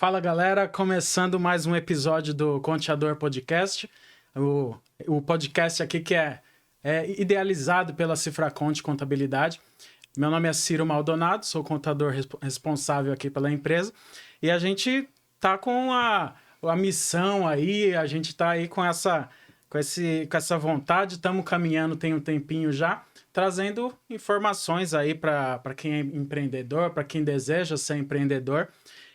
Fala galera, começando mais um episódio do Conteador Podcast, o podcast aqui que é idealizado pela Cifraconte Contabilidade. Meu nome é Ciro Maldonado, sou contador responsável aqui pela empresa e a gente tá com a missão aí, a gente tá aí com essa vontade, estamos caminhando tem um tempinho já, trazendo informações aí para quem é empreendedor, para quem deseja ser empreendedor.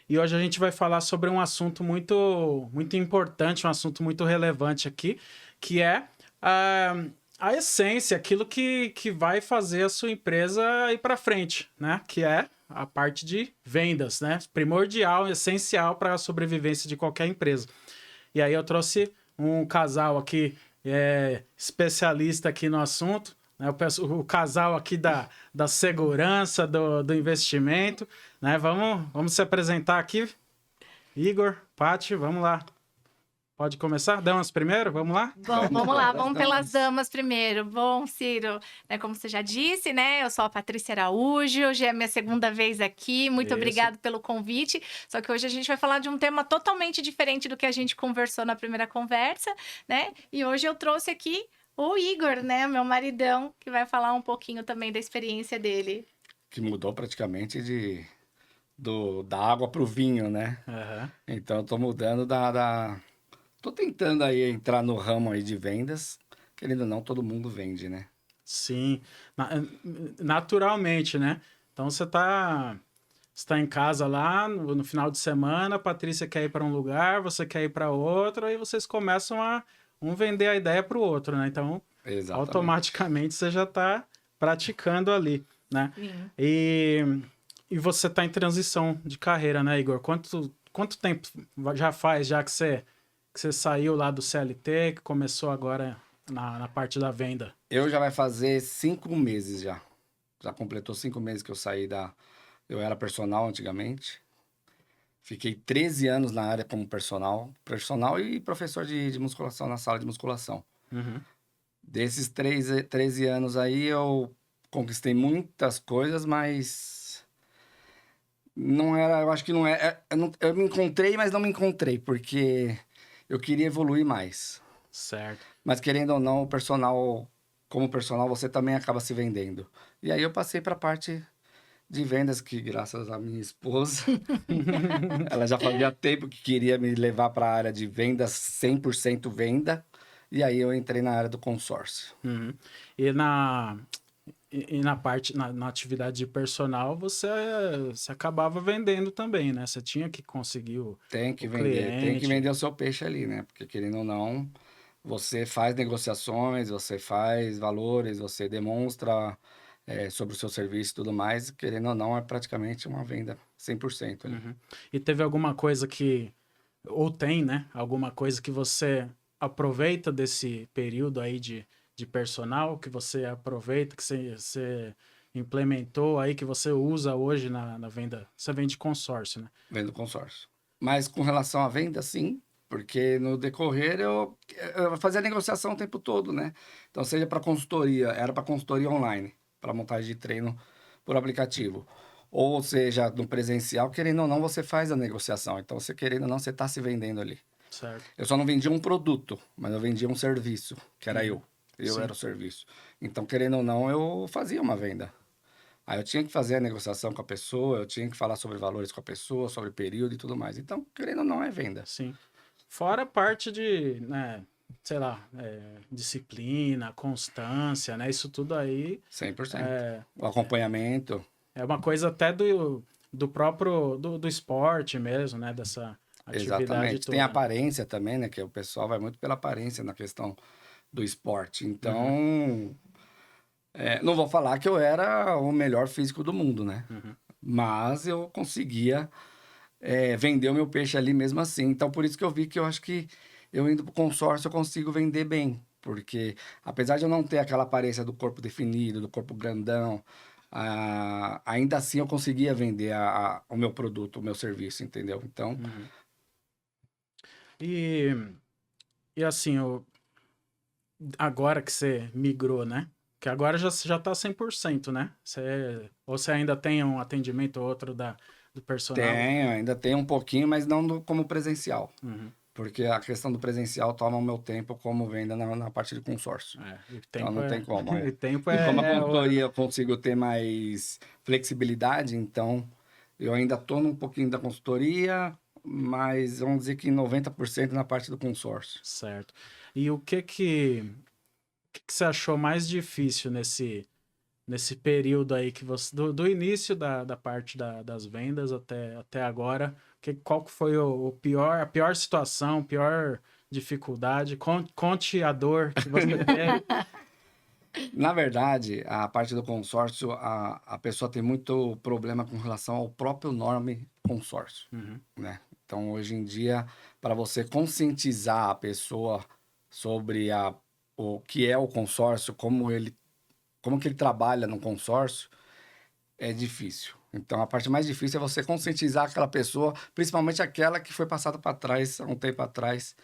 E hoje a gente vai falar sobre um assunto muito importante, um assunto muito relevante aqui, que é a essência, aquilo que vai fazer a sua empresa ir para frente, né? Que é a parte de vendas, né? Primordial, essencial para a sobrevivência de qualquer empresa. E aí eu trouxe um casal aqui, especialista aqui no assunto, né? O casal aqui da segurança, do investimento, né? Vamos se apresentar aqui. Igor, Paty, vamos lá. Pode começar? Damas primeiro? Vamos lá? Bom, vamos lá, vamos pelas damas primeiro. Bom, Ciro, né, como você já disse, né? Eu sou a Patrícia Araújo, hoje é a minha segunda vez aqui. Muito obrigada pelo convite. Só que hoje a gente vai falar de um tema totalmente diferente do que a gente conversou na primeira conversa, né? E hoje eu trouxe aqui o Igor, né? Meu maridão, que vai falar um pouquinho também da experiência dele. Que mudou praticamente da água para o vinho, né? Uhum. Então, eu tô mudando Tô tentando aí entrar no ramo aí de vendas. Querendo ou não, todo mundo vende, né? Sim, naturalmente, né? Então você tá em casa lá no final de semana, a Patrícia quer ir para um lugar, você quer ir para outro, aí vocês começam a vender a ideia para o outro, né? Então, Exatamente. automaticamente você já está praticando ali, né? Sim. E você está em transição de carreira, né, Igor? Quanto tempo já faz que você saiu lá do CLT, que começou agora na parte da venda? Eu já vai fazer 5 meses já. Já completou 5 meses que eu saí Eu era personal antigamente. Fiquei 13 anos na área como personal e professor de musculação na sala de musculação. Uhum. Desses 13 anos aí, eu conquistei muitas coisas, mas não era, eu acho que não é, eu me encontrei, mas não me encontrei, porque eu queria evoluir mais. Certo. Mas querendo ou não, como personal, você também acaba se vendendo. E aí eu passei para a parte de vendas, que graças à minha esposa, ela já fazia tempo que queria me levar para a área de vendas, 100% venda, e aí eu entrei na área do consórcio. Uhum. E na parte, na atividade de personal, você acabava vendendo também, né? Você tinha que conseguir o Tem que cliente. vender o seu peixe ali, né? Porque querendo ou não, você faz negociações, você faz valores, você demonstra sobre o seu serviço e tudo mais, querendo ou não, é praticamente uma venda 100% ali. Uhum. E teve alguma coisa ou tem, né? Alguma coisa que você aproveita desse período aí de personal, que você aproveita, que você implementou aí, que você usa hoje na venda? Você vende consórcio, né? Vendo consórcio. Mas com relação à venda, sim, porque no decorrer eu fazia negociação o tempo todo, né? Então, seja para consultoria, era para consultoria online, para montagem de treino por aplicativo. Ou seja, no presencial, querendo ou não, você faz a negociação. Então, você querendo ou não, você está se vendendo ali. Certo. Eu só não vendia um produto, mas eu vendia um serviço, que era eu. Eu Sim. era o serviço. Então, querendo ou não, eu fazia uma venda. Aí eu tinha que fazer a negociação com a pessoa, eu tinha que falar sobre valores com a pessoa, sobre período e tudo mais. Então, querendo ou não, é venda. Sim. Fora a parte de, né, sei lá, disciplina, constância, né? Isso tudo aí 100%. O acompanhamento. é uma coisa até do próprio do esporte mesmo, né? Dessa atividade Exatamente. toda. Tem a aparência também, né? Que o pessoal vai muito pela aparência na questão do esporte. Então, não vou falar que eu era o melhor físico do mundo, né? Mas eu conseguia vender o meu peixe ali mesmo assim. Então, por isso que eu vi que eu acho que eu indo pro consórcio eu consigo vender bem. Porque, apesar de eu não ter aquela aparência do corpo definido, do corpo grandão, ainda assim eu conseguia vender o meu produto, o meu serviço, entendeu? Então, E assim, agora que você migrou, né? Que agora já tá 100%, né? Ou você ainda tem um atendimento ou outro da do personal? Ainda tem um pouquinho, mas não como presencial. Porque a questão do presencial toma o meu tempo como venda na parte de consórcio. Então não tem como. E tempo E como a é consultoria eu consigo ter mais flexibilidade, então eu ainda estou num pouquinho da consultoria, mas vamos dizer que 90% na parte do consórcio. Certo. E o que você achou mais difícil nesse período aí que você do início da parte das vendas até agora? Qual que foi a pior situação, pior dificuldade? Conte a dor que você teve. Na verdade, a parte do consórcio, a pessoa tem muito problema com relação ao próprio nome consórcio, né? Então, hoje em dia, para você conscientizar a pessoa sobre o que é o consórcio, como que ele trabalha no consórcio, é difícil. Então, a parte mais difícil é você conscientizar aquela pessoa, principalmente aquela que foi passada para trás, há um tempo atrás,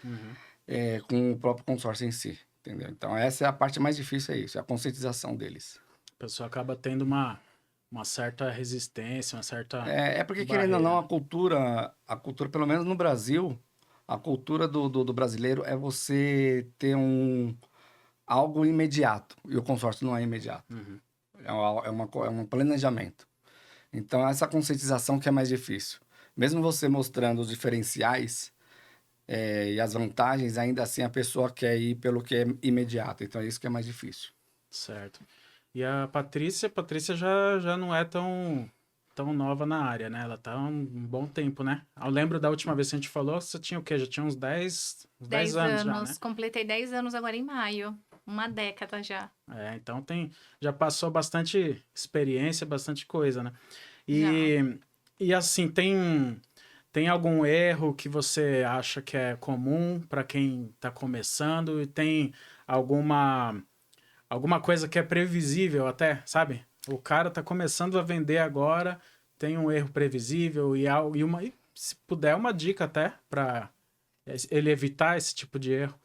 com o próprio consórcio em si, entendeu? Então, essa é a parte mais difícil, é isso, é a conscientização deles. A pessoa acaba tendo uma certa resistência, uma certa É porque, barreira. querendo ou não, a cultura, pelo menos no Brasil, a cultura do brasileiro é você ter algo imediato, e o consórcio não é imediato. É um planejamento. Então, essa conscientização que é mais difícil. Mesmo você mostrando os diferenciais e as vantagens, ainda assim a pessoa quer ir pelo que é imediato. Então, é isso que é mais difícil. Certo. E a Patrícia já não é tão nova na área, né? Ela tá há um bom tempo, né? Eu lembro da última vez que a gente falou, você tinha o quê? Já tinha uns 10 anos já, né? Completei 10 anos agora em maio. Uma década já. Então já passou bastante experiência, bastante coisa, né? E assim, tem algum erro que você acha que é comum para quem está começando? E tem alguma coisa que é previsível até, sabe? O cara tá começando a vender agora, tem um erro previsível e se puder, uma dica até para ele evitar esse tipo de erro.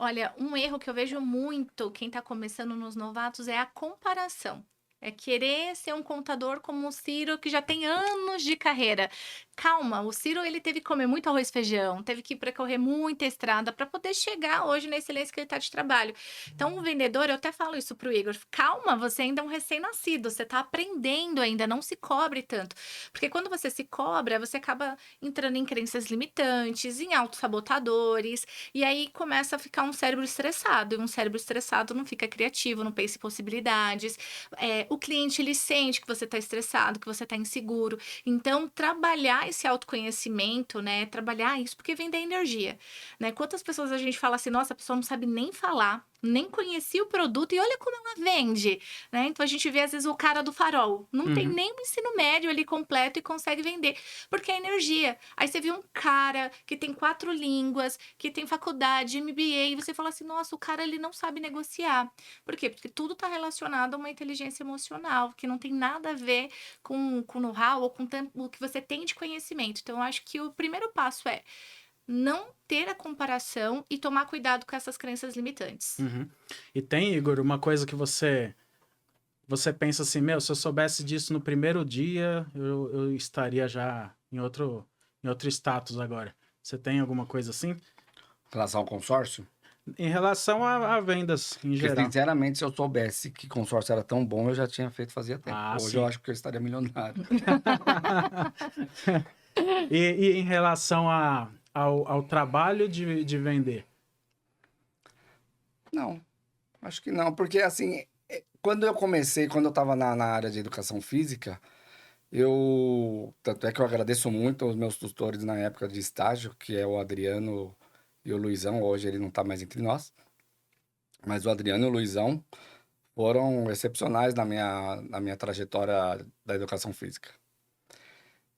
Olha, um erro que eu vejo muito quem está começando nos novatos é a comparação. É querer ser um contador como o Ciro, que já tem anos de carreira. Calma, o Ciro ele teve que comer muito arroz e feijão, teve que percorrer muita estrada para poder chegar hoje na excelência que ele está de trabalho. Então, o vendedor, eu até falo isso pro Igor, calma, você ainda é um recém-nascido, você está aprendendo ainda, não se cobre tanto. Porque quando você se cobra, você acaba entrando em crenças limitantes, em autossabotadores, e aí começa a ficar um cérebro estressado, e um cérebro estressado não fica criativo, não pensa em possibilidades. O cliente, ele sente que você está estressado, que você está inseguro. Então, trabalhar esse autoconhecimento, né? Trabalhar isso, porque vem da energia, né? Quantas pessoas a gente fala assim, nossa, a pessoa não sabe nem falar, nem conhecia o produto e olha como ela vende, né? Então, a gente vê, às vezes, o cara do farol. Não tem nem o ensino médio ali completo e consegue vender, porque é energia. Aí você vê um cara que tem 4 línguas, que tem faculdade, MBA, e você fala assim, nossa, o cara, ele não sabe negociar. Por quê? Porque tudo está relacionado a uma inteligência emocional, que não tem nada a ver com know-how ou com o que você tem de conhecimento. Então, eu acho que o primeiro passo é não ter a comparação e tomar cuidado com essas crenças limitantes. E tem, Igor, uma coisa que você pensa assim, se eu soubesse disso no primeiro dia, eu estaria já em outro status agora. Você tem alguma coisa assim? Em relação ao consórcio? Em relação a vendas em geral. Porque, sinceramente, se eu soubesse que consórcio era tão bom, eu já tinha feito fazia tempo. Hoje sim. eu acho que eu estaria milionário. E em relação ao trabalho de vender? Não, acho que não. Porque, assim, quando eu estava na área de educação física, tanto é que eu agradeço muito aos meus tutores na época de estágio, que é o Adriano e o Luizão. Hoje ele não está mais entre nós. Mas o Adriano e o Luizão foram excepcionais na minha trajetória da educação física.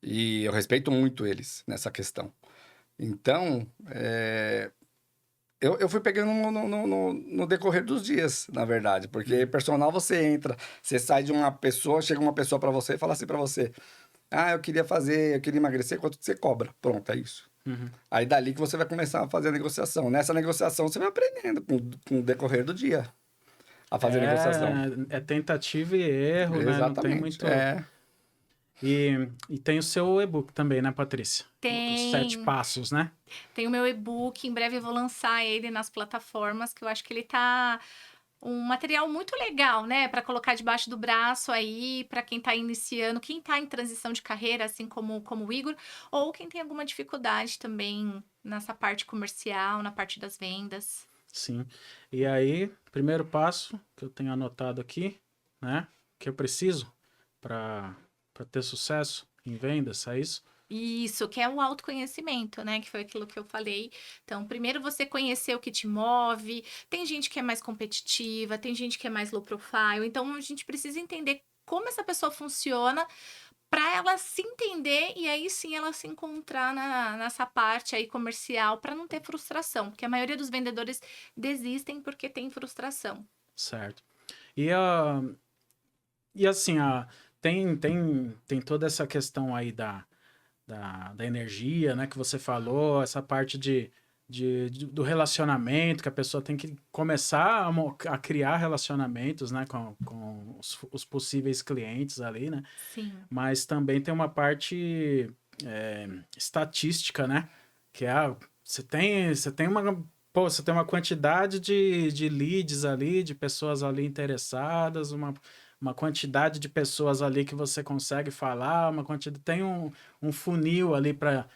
E eu respeito muito eles nessa questão. Então, eu fui pegando no decorrer dos dias, na verdade. Porque personal você entra, você sai de uma pessoa, chega uma pessoa para você e fala assim para você: eu queria emagrecer, quanto que você cobra? Pronto, é isso. Aí dali que você vai começar a fazer a negociação. Nessa negociação você vai aprendendo com o decorrer do dia a fazer negociação. É tentativa e erro, Exatamente, né? Não tem muito... E tem o seu e-book também, né, Patrícia? Tem. Os 7 passos, né? Tem o meu e-book, em breve eu vou lançar ele nas plataformas, que eu acho que ele tá um material muito legal, né, para colocar debaixo do braço aí, para quem tá iniciando, quem tá em transição de carreira, assim como o Igor, ou quem tem alguma dificuldade também nessa parte comercial, na parte das vendas. Sim. E aí, primeiro passo que eu tenho anotado aqui, né, que eu preciso para ter sucesso em vendas, é isso? Isso, que é o autoconhecimento, né? Que foi aquilo que eu falei. Então, primeiro você conhecer o que te move. Tem gente que é mais competitiva, tem gente que é mais low profile. Então, a gente precisa entender como essa pessoa funciona para ela se entender e aí sim ela se encontrar nessa parte aí comercial para não ter frustração. Porque a maioria dos vendedores desistem porque tem frustração. Certo. E assim, tem toda essa questão aí da energia, né, que você falou, essa parte do relacionamento, que a pessoa tem que começar a criar relacionamentos, né, com os possíveis clientes ali, né? Sim. Mas também tem uma parte estatística, né? Que é, você tem uma quantidade de leads ali, de pessoas ali interessadas, uma quantidade de pessoas ali que você consegue falar, tem um funil ali para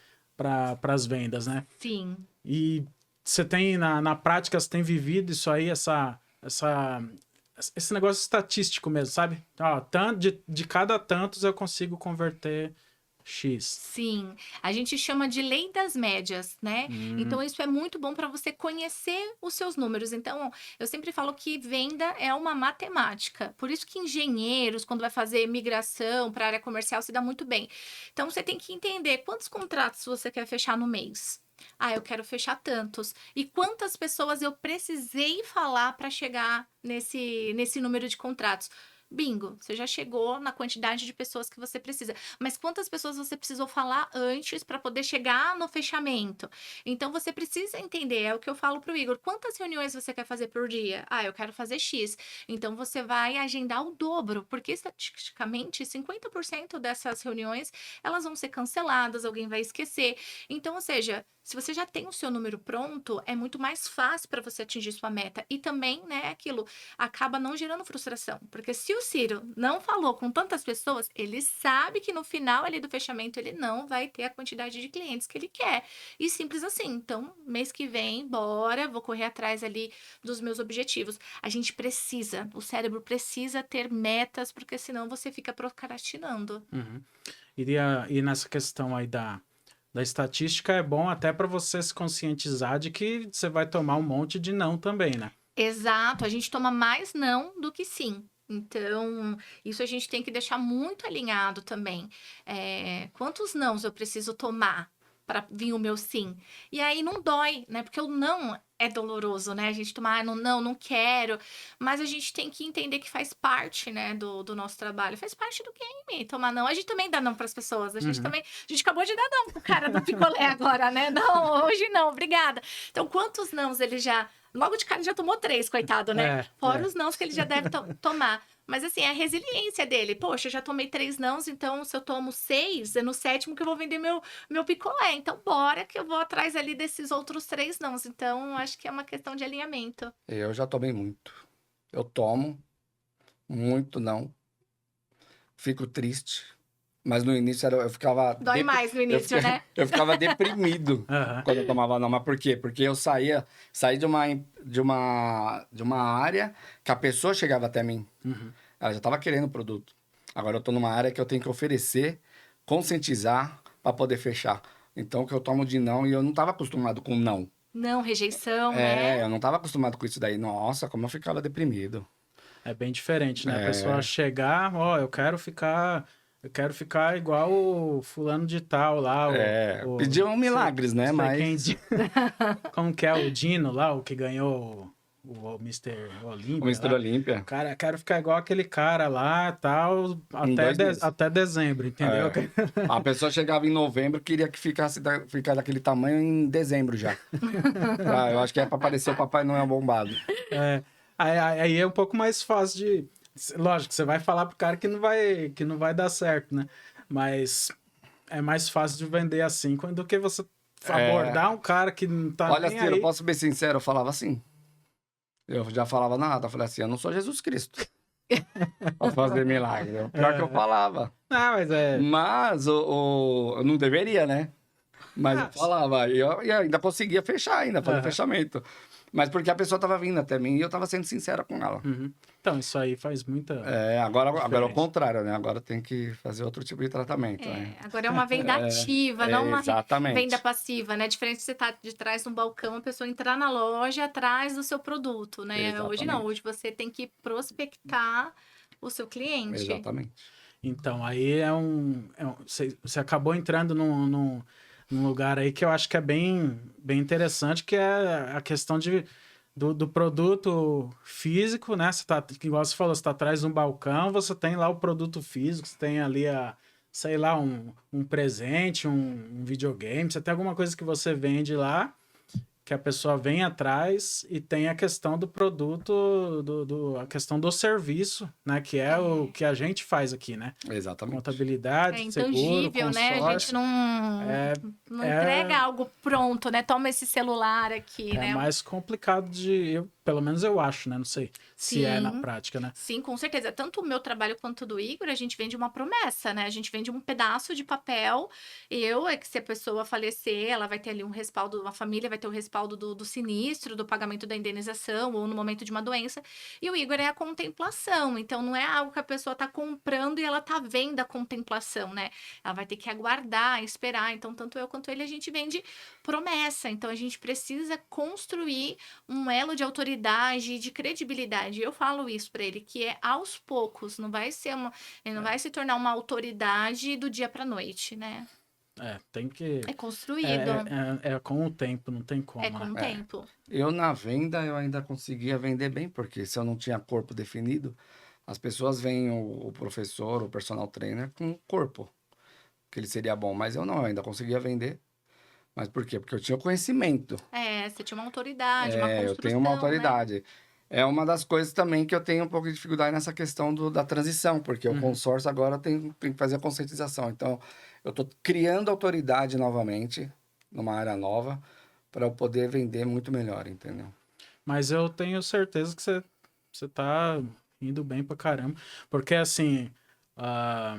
as vendas, né? Sim. E você tem, na prática, você tem vivido isso aí, esse negócio estatístico mesmo, sabe? Ó, de cada tantos eu consigo converter X. Sim, a gente chama de lei das médias, né? Então, isso é muito bom para você conhecer os seus números. Então, eu sempre falo que venda é uma matemática. Por isso que engenheiros, quando vai fazer migração para a área comercial, se dá muito bem. Então, você tem que entender quantos contratos você quer fechar no mês. Ah, eu quero fechar tantos. E quantas pessoas eu precisei falar para chegar nesse número de contratos? Bingo, você já chegou na quantidade de pessoas que você precisa. Mas quantas pessoas você precisou falar antes para poder chegar no fechamento? Então você precisa entender, é o que eu falo pro Igor, quantas reuniões você quer fazer por dia? Ah, eu quero fazer X. Então você vai agendar o dobro, porque estatisticamente 50% dessas reuniões, elas vão ser canceladas, alguém vai esquecer. Então, ou seja, se você já tem o seu número pronto, é muito mais fácil para você atingir sua meta. E também, né, aquilo acaba não gerando frustração. Porque se o Ciro não falou com tantas pessoas, ele sabe que no final ali do fechamento ele não vai ter a quantidade de clientes que ele quer. E simples assim. Então, mês que vem, bora, vou correr atrás ali dos meus objetivos. A gente precisa, o cérebro precisa ter metas, porque senão você fica procrastinando. Uhum. E nessa questão aí da estatística é bom até para você se conscientizar de que você vai tomar um monte de não também, né? Exato, a gente toma mais não do que sim. Então, isso a gente tem que deixar muito alinhado também. Quantos nãos eu preciso tomar para vir o meu sim? E aí não dói, né? Porque o não é doloroso, né? A gente tomar, não quero. Mas a gente tem que entender que faz parte, né, do nosso trabalho. Faz parte do game, tomar não. A gente também dá não para as pessoas. A gente acabou de dar não pro cara do picolé agora, né? Não, hoje não, obrigada. Então, quantos nãos ele já... Logo de cara ele já tomou 3, coitado, né? Fora os nãos que ele já deve tomar. Mas assim, é a resiliência dele. Poxa, eu já tomei 3 nãos, então se eu tomo 6, é no 7º que eu vou vender meu picolé. Então, bora que eu vou atrás ali desses outros 3 nãos. Então, acho que é uma questão de alinhamento. Eu já tomei muito. Eu tomo muito não. Fico triste. Mas no início eu ficava... Dói mais no início, né? Eu ficava deprimido quando eu tomava não. Mas por quê? Porque eu saí de uma área que a pessoa chegava até mim. Ela já estava querendo o produto. Agora eu estou numa área que eu tenho que oferecer, conscientizar para poder fechar. Então, o que eu tomo de não, e eu não estava acostumado com não. Não, rejeição, né? Eu não estava acostumado com isso daí. Nossa, como eu ficava deprimido. É bem diferente, né? A pessoa chegar, eu quero ficar igual o fulano de tal lá. Pediam milagres, né? Mas... Como que é o Dino lá, o que ganhou o Mr. Olímpia? O Mr. Olímpia. Cara, quero ficar igual aquele cara lá, tal, até dezembro, entendeu? A pessoa chegava em novembro, queria que ficasse daquele tamanho em dezembro já. Eu acho que é para parecer o Papai Noel bombado. Aí é um pouco mais fácil de... Lógico, você vai falar pro cara que não vai dar certo, né? Mas é mais fácil de vender assim do que você abordar um cara que não tá Olha, nem Ciro, aí. eu posso ser sincero, eu falava assim. Eu já falava na rata, eu falei assim, eu não sou Jesus Cristo pra fazer milagre. O pior que eu falava. Não, mas Mas eu não deveria, né? Mas eu falava, e ainda conseguia fechar ainda, fazer o fechamento. Mas porque a pessoa tava vindo até mim e eu tava sendo sincera com ela. Uhum. Então, isso aí faz muita Agora é o diferença. contrário, né? Agora tem que fazer outro tipo de tratamento, né? Agora é uma venda ativa, não uma exatamente. venda passiva, né? Diferente de você estar de trás de um balcão, a pessoa entrar na loja atrás do seu produto, né? Exatamente. Hoje não, hoje você tem que prospectar o seu cliente. Exatamente. Então, aí você acabou entrando num lugar aí que eu acho que é bem interessante, que é a questão do produto físico, né? Você tá, igual você falou, você tá atrás de um balcão, você tem lá o produto físico, você tem ali sei lá, um presente, um videogame, você tem alguma coisa que você vende lá, que a pessoa vem atrás, e tem a questão do produto, a questão do serviço, né? Que é o que a gente faz aqui, né? Exatamente. Contabilidade, seguro, intangível, né? A gente consórcio. não entrega algo pronto, né? Toma esse celular aqui, né? É mais complicado pelo menos eu acho, né? Não sei se é na prática, né? Sim, com certeza. Tanto o meu trabalho quanto o do Igor, a gente vende uma promessa, né? A gente vende um pedaço de papel. Que se a pessoa falecer, ela vai ter ali um respaldo, uma família vai ter o respaldo do sinistro, do pagamento da indenização, ou no momento de uma doença. E o Igor é a contemplação. Então, não é algo que a pessoa tá comprando e ela tá vendo a contemplação, né? Ela vai ter que aguardar, esperar. Então, tanto eu quanto ele, a gente vende promessa. Então, a gente precisa construir um elo de autoridade, de credibilidade. Eu falo isso para ele, que é aos poucos, não vai ser ele não vai se tornar uma autoridade do dia para noite, né? Tem que... É construído. É com o tempo, não tem como. É com o tempo. Eu, na venda, eu ainda conseguia vender bem, porque se eu não tinha corpo definido, as pessoas veem o professor, o personal trainer, com corpo, que ele seria bom. Mas eu não, eu ainda conseguia vender. Mas por quê? Porque eu tinha o conhecimento. Você tinha uma autoridade, uma construção, eu tenho uma né? autoridade. É uma das coisas também que eu tenho um pouco de dificuldade nessa questão da transição, porque o consórcio agora tem que fazer a conscientização. Então, eu estou criando autoridade novamente, numa área nova, para eu poder vender muito melhor, entendeu? Mas eu tenho certeza que você tá indo bem pra caramba. Porque, assim, a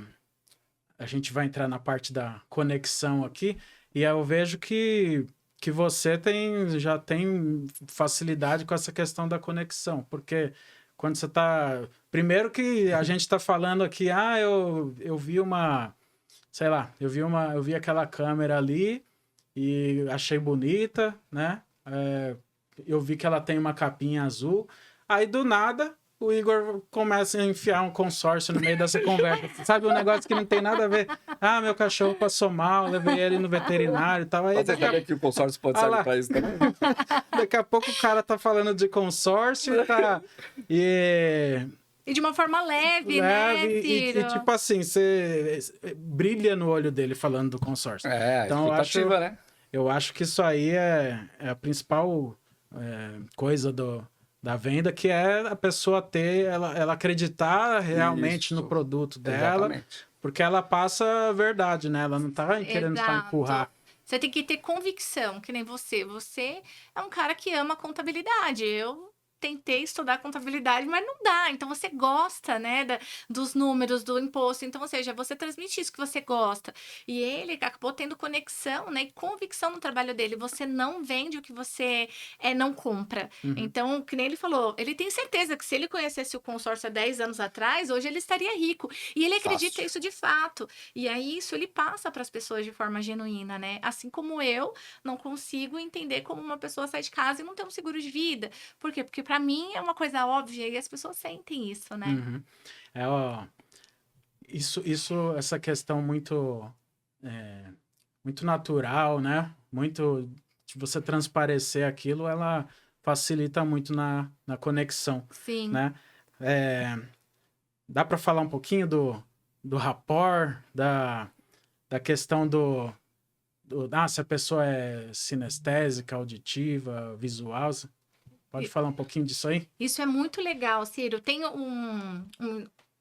gente vai entrar na parte da conexão aqui, e eu vejo que você já tem facilidade com essa questão da conexão. Porque quando você tá... Primeiro que a gente tá falando aqui, eu vi sei lá, eu vi aquela câmera ali e achei bonita, né? Eu vi que ela tem uma capinha azul. Aí, do nada, o Igor começa a enfiar um consórcio no meio dessa conversa. Sabe, um negócio que não tem nada a ver. Meu cachorro passou mal, levei ele no veterinário e tal. Aí, Você sabe que o consórcio pode servir para isso também? Daqui a pouco o cara tá falando de consórcio E de uma forma leve, né, Ciro? E tipo assim, você brilha no olho dele falando do consórcio. Então, eu acho que isso aí é a principal coisa da venda, que é a pessoa ela acreditar realmente no produto dela. Exatamente. Porque ela passa a verdade, né? Ela não tá querendo só empurrar. Você tem que ter convicção, que nem você. Você é um cara que ama contabilidade. Eu tentei estudar contabilidade, mas não dá. Então, você gosta, né, dos números, do imposto. Então, ou seja, você transmite isso que você gosta. E ele acabou tendo conexão, né, e convicção no trabalho dele. Você não vende o que você não compra. Então, que nem ele falou, ele tem certeza que se ele conhecesse o consórcio há 10 anos atrás, hoje ele estaria rico. E ele acredita isso de fato. E aí, isso ele passa para as pessoas de forma genuína, né? Assim como eu não consigo entender como uma pessoa sai de casa e não tem um seguro de vida. Por quê? Porque para mim é uma coisa óbvia e as pessoas sentem isso, né? Essa questão muito natural, né? Muito de você transparecer aquilo, ela facilita muito na conexão. Sim. Né? Dá para falar um pouquinho do rapport, da questão se a pessoa é sinestésica, auditiva, visual. Pode falar um pouquinho disso aí? Isso é muito legal, Ciro. Tem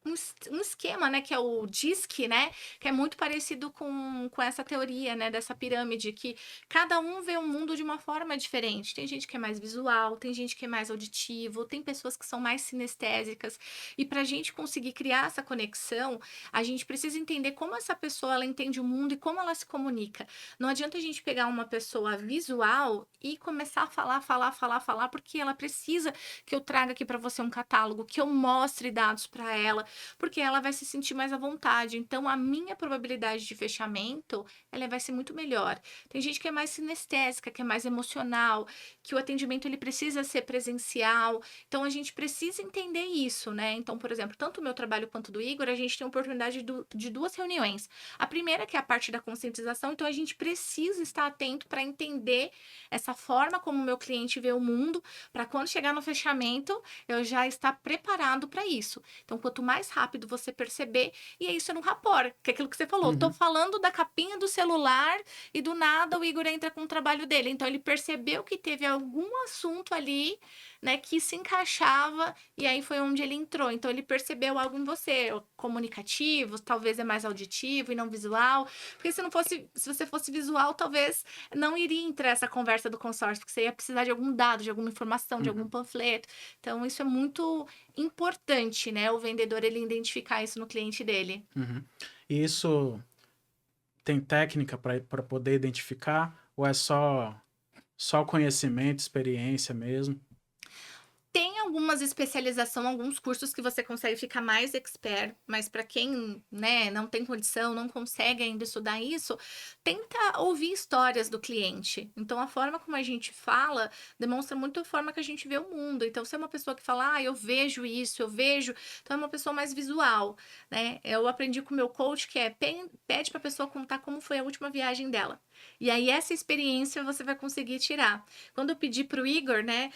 um esquema, né, que é o DISC, né, que é muito parecido com essa teoria, né, dessa pirâmide, que cada um vê o mundo de uma forma diferente. Tem gente que é mais visual, tem gente que é mais auditivo, tem pessoas que são mais sinestésicas. E para a gente conseguir criar essa conexão, a gente precisa entender como essa pessoa ela entende o mundo e como ela se comunica. Não adianta a gente pegar uma pessoa visual e começar a falar, porque ela precisa que eu traga aqui para você um catálogo, que eu mostre dados para ela, porque ela vai se sentir mais à vontade. Então, a minha probabilidade de fechamento, ela vai ser muito melhor. Tem gente que é mais sinestésica, que é mais emocional, que o atendimento ele precisa ser presencial. Então, a gente precisa entender isso, né? Então, por exemplo, tanto o meu trabalho quanto do Igor, a gente tem a oportunidade de 2 reuniões. A primeira, que é a parte da conscientização, então a gente precisa estar atento para entender essa forma como o meu cliente vê o mundo, para quando chegar no fechamento, eu já estar preparado para isso. Então, quanto mais rápido você perceber, e é isso no rapport, que é aquilo que você falou. Tô falando da capinha do celular e do nada o Igor entra com o trabalho dele. Então, ele percebeu que teve algum assunto ali, né, que se encaixava e aí foi onde ele entrou. Então, ele percebeu algo em você, comunicativo, talvez é mais auditivo e não visual. Porque se você fosse visual, talvez não iria entrar essa conversa do consórcio, porque você ia precisar de algum dado, de alguma informação, de algum panfleto. Então, isso é muito importante, né? O vendedor, ele identificar isso no cliente dele. E isso tem técnica para poder identificar? Ou é só conhecimento, experiência mesmo? Tem algumas especializações, alguns cursos que você consegue ficar mais expert, mas para quem, né, não tem condição, não consegue ainda estudar isso, tenta ouvir histórias do cliente. Então, a forma como a gente fala demonstra muito a forma que a gente vê o mundo. Então, se é uma pessoa que fala, eu vejo isso, eu vejo, então é uma pessoa mais visual, né? Eu aprendi com o meu coach que pede para a pessoa contar como foi a última viagem dela. E aí, essa experiência você vai conseguir tirar. Quando eu pedi pro Igor, né?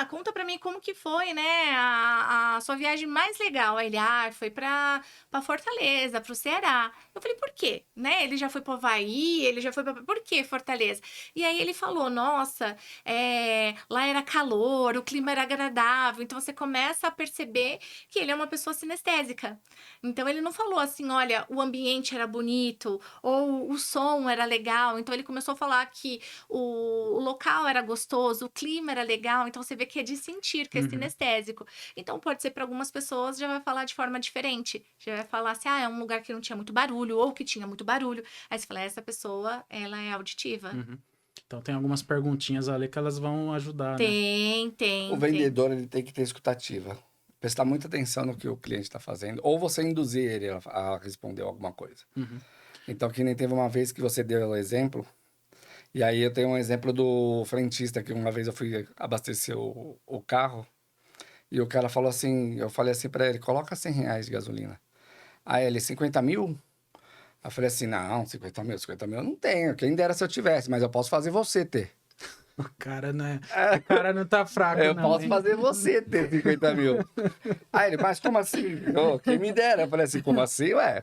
Conta pra mim como que foi, né? A sua viagem mais legal. Aí ele, foi pra Fortaleza, pro Ceará. Eu falei, por quê? Né? Ele já foi pro Havaí, ele já foi pra... Por que Fortaleza? E aí ele falou, nossa, lá era calor, o clima era agradável. Então, você começa a perceber que ele é uma pessoa sinestésica. Então, ele não falou assim, olha, o ambiente era bonito, ou o som era legal. Então, ele começou a falar que o local era gostoso, o clima era legal. Então, você vê que é de sentir, que é sinestésico. Então, pode ser para algumas pessoas, já vai falar de forma diferente. Já vai falar assim, é um lugar que não tinha muito barulho, ou que tinha muito barulho. Aí você fala, essa pessoa, ela é auditiva. Então, tem algumas perguntinhas ali que elas vão ajudar, né? Tem. O vendedor, ele tem que ter escutativa. Prestar muita atenção no que o cliente está fazendo. Ou você induzir ele a responder alguma coisa. Então, que nem teve uma vez que você deu o exemplo. E aí, eu tenho um exemplo do frentista, que uma vez eu fui abastecer o carro. E o cara falou assim, eu falei assim para ele, coloca R$100 de gasolina. Aí ele, 50 mil? Eu falei assim, não, 50 mil eu não tenho. Quem dera se eu tivesse, mas eu posso fazer você ter. O cara não tá fraco, Eu não. posso fazer você ter 50 mil. Aí ele, mas como assim? Quem me dera? Eu falei assim, como assim? Ué,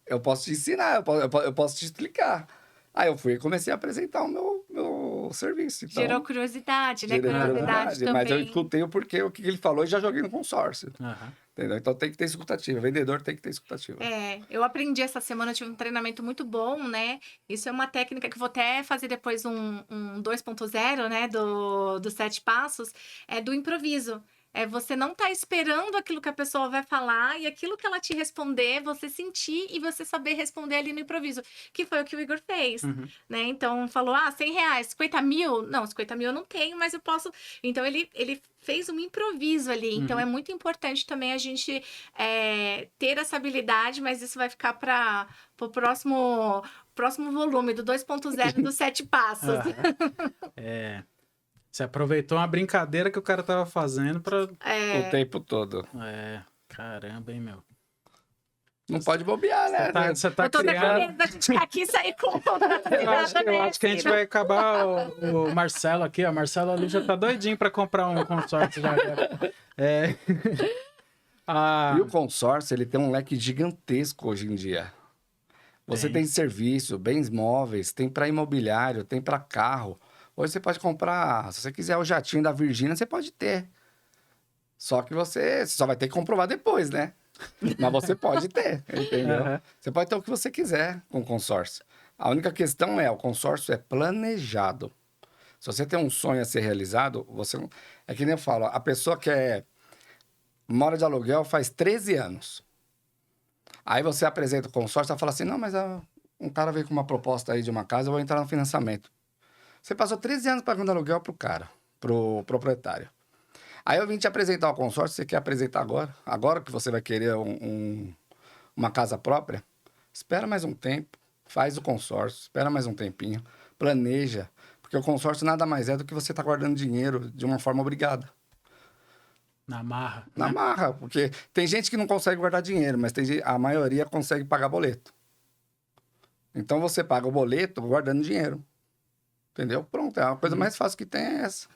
eu posso te ensinar, eu posso te explicar. Aí eu fui e comecei a apresentar o meu serviço. Então, Gerou curiosidade, né? gerei Curiosidade também. Mas eu escutei o porquê, o que ele falou e já joguei no consórcio. Aham. Entendeu? Então tem que ter escutativa. Vendedor tem que ter escutativa. Eu aprendi essa semana, eu tive um treinamento muito bom, né? Isso é uma técnica que eu vou até fazer depois um 2.0, né? Dos 7 passos, é do improviso. É você não tá esperando aquilo que a pessoa vai falar e aquilo que ela te responder, você sentir e você saber responder ali no improviso. Que foi o que o Igor fez, né? Então, falou, R$100, 50 mil? Não, 50 mil eu não tenho, mas eu posso... Então, ele fez um improviso ali. Então, é muito importante também a gente ter essa habilidade, mas isso vai ficar para o próximo volume, do 2.0 dos 7 passos. Você aproveitou uma brincadeira que o cara tava fazendo pra... O tempo todo. Caramba, hein, meu? Não pode bobear, né? Você tá Eu tô com criando... medo da gente ficar aqui e sair com Eu acho que a gente vai acabar o Marcelo aqui, ó. O Marcelo ali já tá doidinho pra comprar um consórcio já. E o consórcio, ele tem um leque gigantesco hoje em dia. Você tem serviço, bens móveis, tem para imobiliário, tem para carro. Hoje você pode comprar, se você quiser o jatinho da Virgínia, você pode ter. Só que você só vai ter que comprovar depois, né? Mas você pode ter, entendeu? Aham. Você pode ter o que você quiser com o consórcio. A única questão o consórcio é planejado. Se você tem um sonho a ser realizado, você... É que nem eu falo, a pessoa que mora de aluguel faz 13 anos. Aí você apresenta o consórcio e fala assim, não, mas um cara veio com uma proposta aí de uma casa, eu vou entrar no financiamento. Você passou 13 anos pagando aluguel pro cara, pro proprietário. Aí eu vim te apresentar o consórcio, você quer apresentar agora? Agora que você vai querer uma casa própria? Espera mais um tempo, faz o consórcio, espera mais um tempinho, planeja. Porque o consórcio nada mais é do que você tá guardando dinheiro de uma forma obrigada. Na marra. Na marra, porque tem gente que não consegue guardar dinheiro, mas a maioria consegue pagar boleto. Então você paga o boleto guardando dinheiro. Entendeu? Pronto, a coisa mais fácil que tem é essa.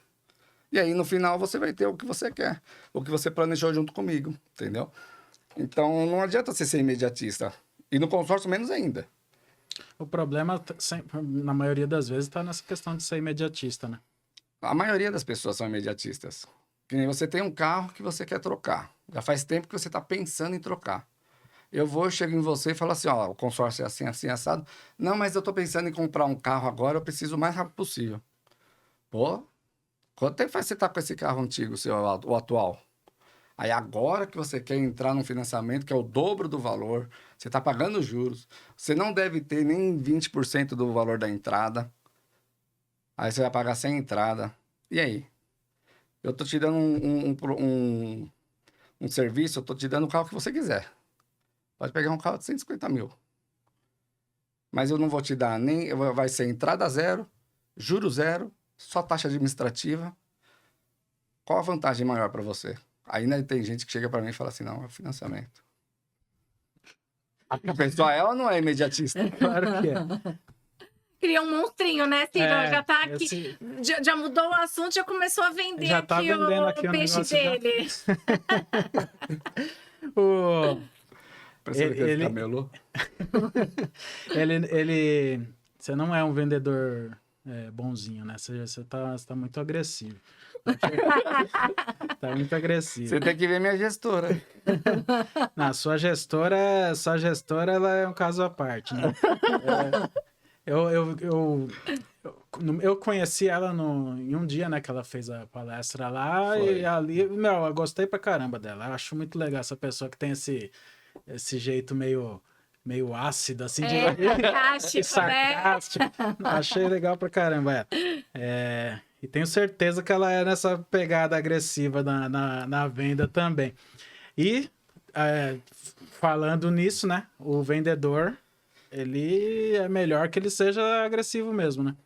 E aí, no final, você vai ter o que você quer. O que você planejou junto comigo, entendeu? Então, não adianta você ser imediatista. E no consórcio, menos ainda. O problema, na maioria das vezes, está nessa questão de ser imediatista, né? A maioria das pessoas são imediatistas. Que nem você tem um carro que você quer trocar. Já faz tempo que você está pensando em trocar. Eu chego em você e falo assim, ó, o consórcio é assim, assim, assado. Não, mas eu tô pensando em comprar um carro agora, eu preciso o mais rápido possível. Pô, quanto tempo faz você estar com esse carro antigo, o atual? Aí agora que você quer entrar num financiamento que é o dobro do valor, você está pagando juros, você não deve ter nem 20% do valor da entrada. Aí você vai pagar sem entrada. E aí? Eu tô te dando um serviço, eu tô te dando o carro que você quiser. Pode pegar um carro de 150 mil. Mas eu não vou te dar nem... Vai ser entrada zero, juro zero, só taxa administrativa. Qual a vantagem maior para você? Ainda tem gente que chega para mim e fala assim, não, é financiamento. A pessoa é ou não é imediatista? Claro que é. Cria um monstrinho, né, Ciro? Já tá aqui. esse- Já mudou o assunto, já começou a vender Já tá aqui vendendo o aqui o peixe negócio já. dele. O... Percebe que ele Ele- camelô? Você não é um vendedor bonzinho, né? Você tá muito agressivo. Tá muito agressivo. Você tem que ver minha gestora. Não, sua gestora, ela é um caso à parte, né? Eu conheci ela em um dia, né, que ela fez a palestra lá. Foi. E ali, eu gostei pra caramba dela. Eu acho muito legal essa pessoa que tem esse jeito meio ácido, assim, de Sarcástico, né? sarcástico. Achei legal pra caramba. E tenho certeza que ela é nessa pegada agressiva na venda também. E falando nisso, né? O vendedor, ele é melhor que ele seja agressivo mesmo, né?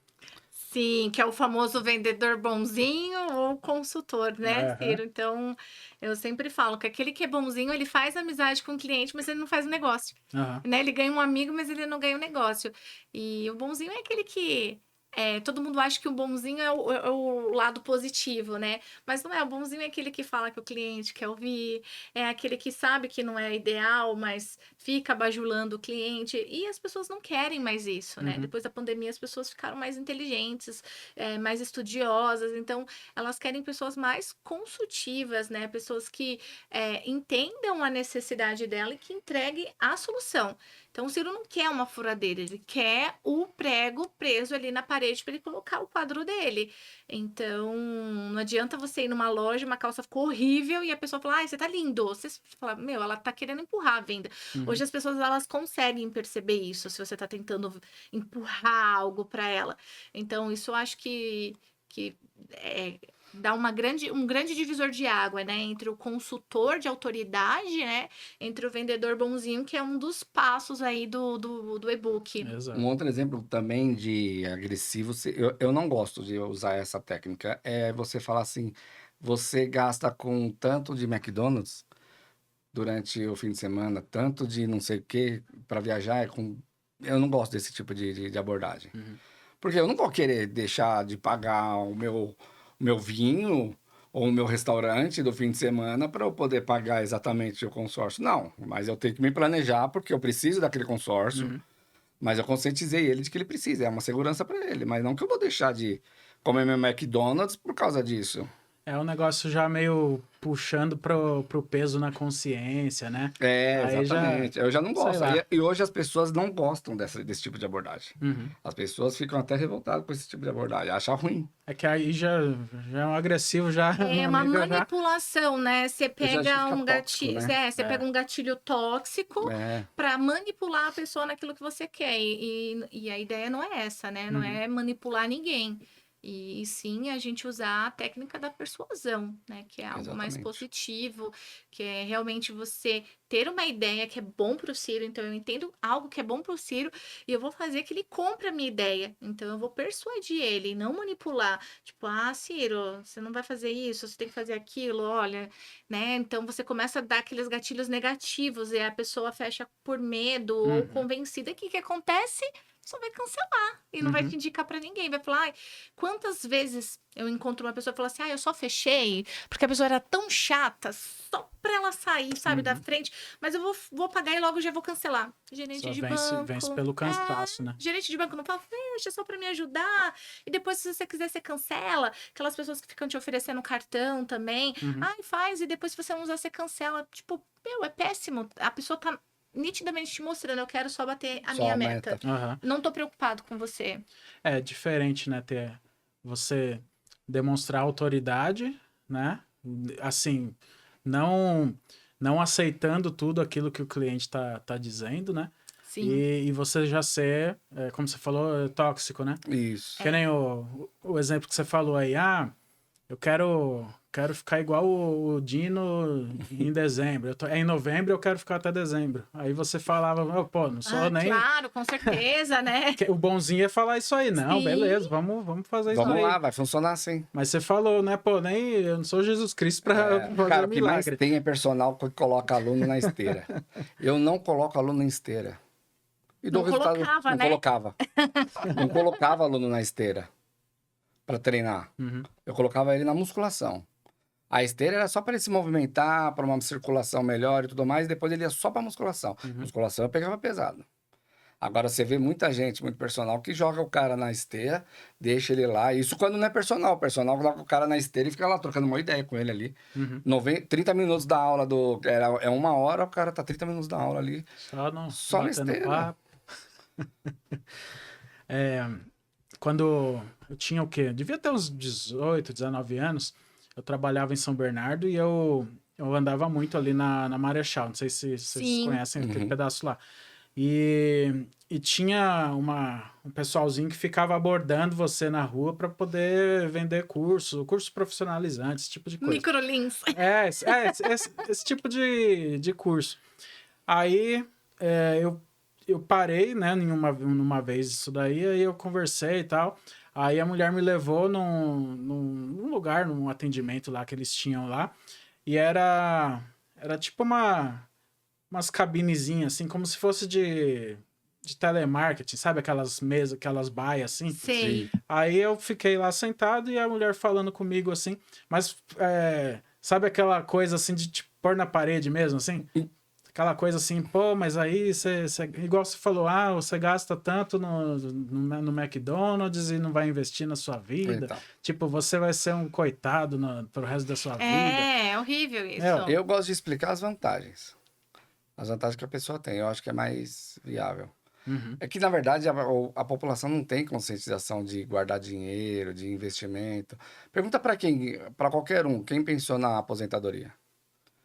Sim, que é o famoso vendedor bonzinho ou consultor, né, Aham. Ciro? Então, eu sempre falo que aquele que é bonzinho, ele faz amizade com o cliente, mas ele não faz o negócio, Aham. né? Ele ganha um amigo, mas ele não ganha o negócio. E o bonzinho é aquele que... todo mundo acha que o bonzinho é o lado positivo, né? Mas não é. O bonzinho é aquele que fala que o cliente quer ouvir, é aquele que sabe que não é ideal, mas fica bajulando o cliente. E as pessoas não querem mais isso, né? Uhum. Depois da pandemia, as pessoas ficaram mais inteligentes, mais estudiosas. Então, elas querem pessoas mais consultivas, né? Pessoas que entendam a necessidade dela e que entreguem a solução. Então, o Ciro não quer uma furadeira, ele quer o prego preso ali na parede para ele colocar o quadro dele. Então, não adianta você ir numa loja, uma calça ficou horrível e a pessoa fala, você tá lindo. Você fala, ela tá querendo empurrar a venda. Uhum. Hoje as pessoas, elas conseguem perceber isso, se você tá tentando empurrar algo para ela. Então, isso eu acho que dá um grande divisor de água, né? Entre o consultor de autoridade, né? Entre o vendedor bonzinho, que é um dos passos aí do e-book. Exato. Um outro exemplo também de agressivo, eu não gosto de usar essa técnica, é você falar assim, você gasta com tanto de McDonald's durante o fim de semana, tanto de não sei o que, para viajar, eu não gosto desse tipo de abordagem. Uhum. Porque eu não vou querer deixar de pagar o meu vinho ou o meu restaurante do fim de semana para eu poder pagar exatamente o consórcio. Não, mas eu tenho que me planejar porque eu preciso daquele consórcio. Uhum. Mas eu conscientizei ele de que ele precisa, é uma segurança para ele. Mas não que eu vou deixar de comer meu McDonald's por causa disso. É um negócio já meio puxando pro peso na consciência, né? Aí Exatamente. Eu já não sei gosto. lá. E hoje as pessoas não gostam desse tipo de abordagem. Uhum. As pessoas ficam até revoltadas com esse tipo de abordagem, acham ruim. É que aí já é um agressivo, já. É no uma nível já- manipulação, né? Você já pega fica um tóxico, gatilho, né? você pega um gatilho tóxico É, para manipular a pessoa naquilo que você quer. E a ideia não é essa, né? Não Uhum. é manipular ninguém. E sim a gente usar a técnica da persuasão, né? Que é algo mais Exatamente. positivo, que é realmente você ter uma ideia que é bom para o Ciro. Então, eu entendo algo que é bom para o Ciro e eu vou fazer que ele compre a minha ideia. Então, eu vou persuadir ele, não manipular. Tipo, Ciro, você não vai fazer isso, você tem que fazer aquilo, olha, né? Então, você começa a dar aqueles gatilhos negativos e a pessoa fecha por medo ou Uhum. convencida que o que acontece? Só vai cancelar e não vai Uhum. te indicar para ninguém. Vai falar, quantas vezes eu encontro uma pessoa e falo assim, eu só fechei porque a pessoa era tão chata, só pra ela sair, sabe, da frente, mas eu vou pagar e logo já vou cancelar. Gerente Só de vence banco. pelo cansaço, né? Gerente de banco não fala, fecha só pra me ajudar. E depois, se você quiser, você cancela. Aquelas pessoas que ficam te oferecendo cartão também. Uhum. Faz, e depois, se você não usar, você cancela. Tipo, é péssimo. A pessoa tá nitidamente te mostrando, eu quero só bater a Só minha a meta. meta. Aham. Não tô preocupado com você. É diferente, né? Ter você demonstrar autoridade, né? Assim, não aceitando tudo aquilo que o cliente tá dizendo, né? Sim. E você já ser, como você falou, tóxico, né? Isso. Que nem o exemplo que você falou aí, eu quero ficar igual o Dino em dezembro. Em novembro eu quero ficar até dezembro. Aí você falava, pô, não sou nem. Claro, com certeza, né? O bonzinho é falar isso aí. Não, Sim. beleza, vamos fazer isso Vamos aí. lá, vai funcionar assim. Mas você falou, né, pô, nem eu não sou Jesus Cristo pra fazer Cara, o que mais milagre. tem é personal que coloca aluno na esteira. Eu não coloco aluno na esteira. E Não dou resultado. colocava, Não né? colocava. Não colocava aluno na esteira para treinar. Uhum. Eu colocava ele na musculação. A esteira era só para ele se movimentar, para uma circulação melhor e tudo mais, e depois ele ia só para musculação. Musculação eu pegava pesado. Agora você vê muita gente, muito personal, que joga o cara na esteira, deixa ele lá. Isso quando não é personal. O personal coloca o cara na esteira e fica lá trocando uma ideia com ele ali. Uhum. 30 minutos da aula é 1 hora, o cara tá 30 minutos da aula ali. Só na batendo esteira. papo. Quando eu tinha o quê? Eu devia ter uns 18, 19 anos. Eu trabalhava em São Bernardo e eu andava muito ali na Marechal. Não sei se vocês Sim. conhecem aquele pedaço lá. E tinha um pessoalzinho que ficava abordando você na rua para poder vender cursos profissionalizantes, esse tipo de coisa. Microlins. Esse tipo de curso. Aí eu parei, né, numa vez isso daí, aí eu conversei e tal. Aí a mulher me levou num lugar, num atendimento lá que eles tinham lá. E era tipo umas cabinezinhas, assim, como se fosse de telemarketing, sabe? Aquelas mesas, aquelas baias, assim. Sei. Aí eu fiquei lá sentado e a mulher falando comigo, assim. Mas, sabe aquela coisa, assim, de te pôr na parede mesmo, assim? Aquela coisa assim, pô, mas aí você igual você falou, você gasta tanto no McDonald's e não vai investir na sua vida. Então. Tipo, você vai ser um coitado pro resto da sua vida. É horrível isso. Eu gosto de explicar as vantagens. As vantagens que a pessoa tem. Eu acho que é mais viável. Uhum. É que, na verdade, a população não tem conscientização de guardar dinheiro, de investimento. Pergunta para qualquer um, quem pensou na aposentadoria?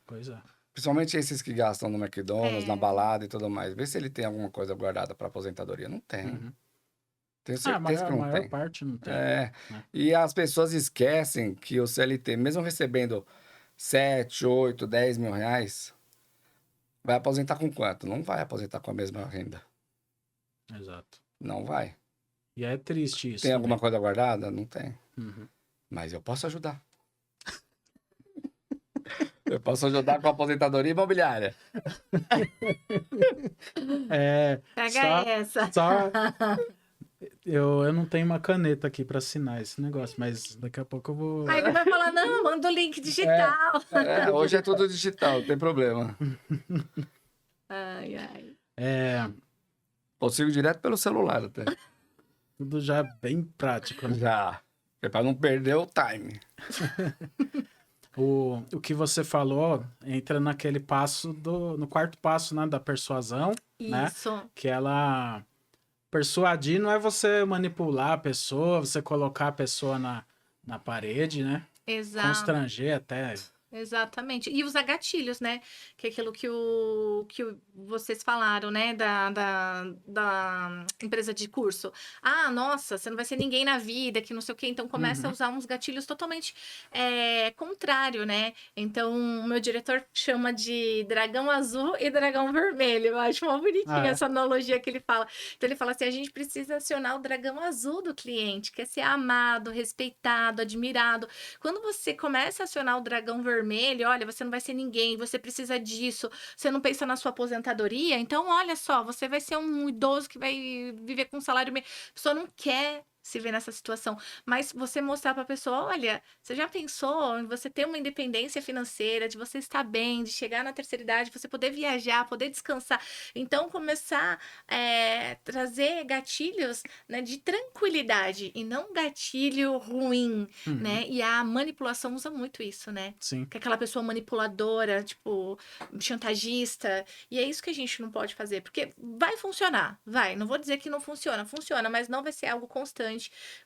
Pois é. Principalmente esses que gastam no McDonald's, na balada e tudo mais. Vê se ele tem alguma coisa guardada para aposentadoria. Não tem. Uhum. Tenho certeza que A não maior tem. parte não tem. E as pessoas esquecem que o CLT, mesmo recebendo 7, 8, 10 mil reais, vai aposentar com quanto? Não vai aposentar com a mesma renda. Exato. Não vai. E é triste isso. Tem também. alguma coisa guardada? Não tem. Uhum. Mas eu posso ajudar. Eu posso ajudar com a aposentadoria imobiliária. Pega essa. Eu não tenho uma caneta aqui para assinar esse negócio, mas daqui a pouco eu vou. Aí ele vai falar, não, manda o link digital. Hoje é tudo digital, não tem problema. Ai. Consigo direto pelo celular até. Tudo já bem prático. Né? Já. Para não perder o time. O que você falou entra naquele passo no quarto passo, né, da persuasão, né? Isso. Que ela... Persuadir não é você manipular a pessoa, você colocar a pessoa na parede, né? Exato. Constranger até. Exatamente. E usar gatilhos, né? Que é aquilo que vocês falaram, né? Da empresa de curso. Ah, nossa, você não vai ser ninguém na vida, que não sei o quê. Então, começa a usar uns gatilhos totalmente contrário, né? Então, o meu diretor chama de dragão azul e dragão vermelho. Eu acho uma bonitinha essa analogia que ele fala. Então, ele fala assim, a gente precisa acionar o dragão azul do cliente, que é ser amado, respeitado, admirado. Quando você começa a acionar o dragão vermelho, olha, você não vai ser ninguém, você precisa disso, você não pensa na sua aposentadoria, então olha só, você vai ser um idoso que vai viver com um salário meio... A pessoa não quer se ver nessa situação, mas você mostrar para a pessoa, olha, você já pensou em você ter uma independência financeira, de você estar bem, de chegar na terceira idade, você poder viajar, poder descansar, então começar a trazer gatilhos, né, de tranquilidade e não gatilho ruim, né, e a manipulação usa muito isso, né, Sim. que é aquela pessoa manipuladora, tipo, chantagista, e é isso que a gente não pode fazer, porque vai funcionar, vai, não vou dizer que não funciona, mas não vai ser algo constante.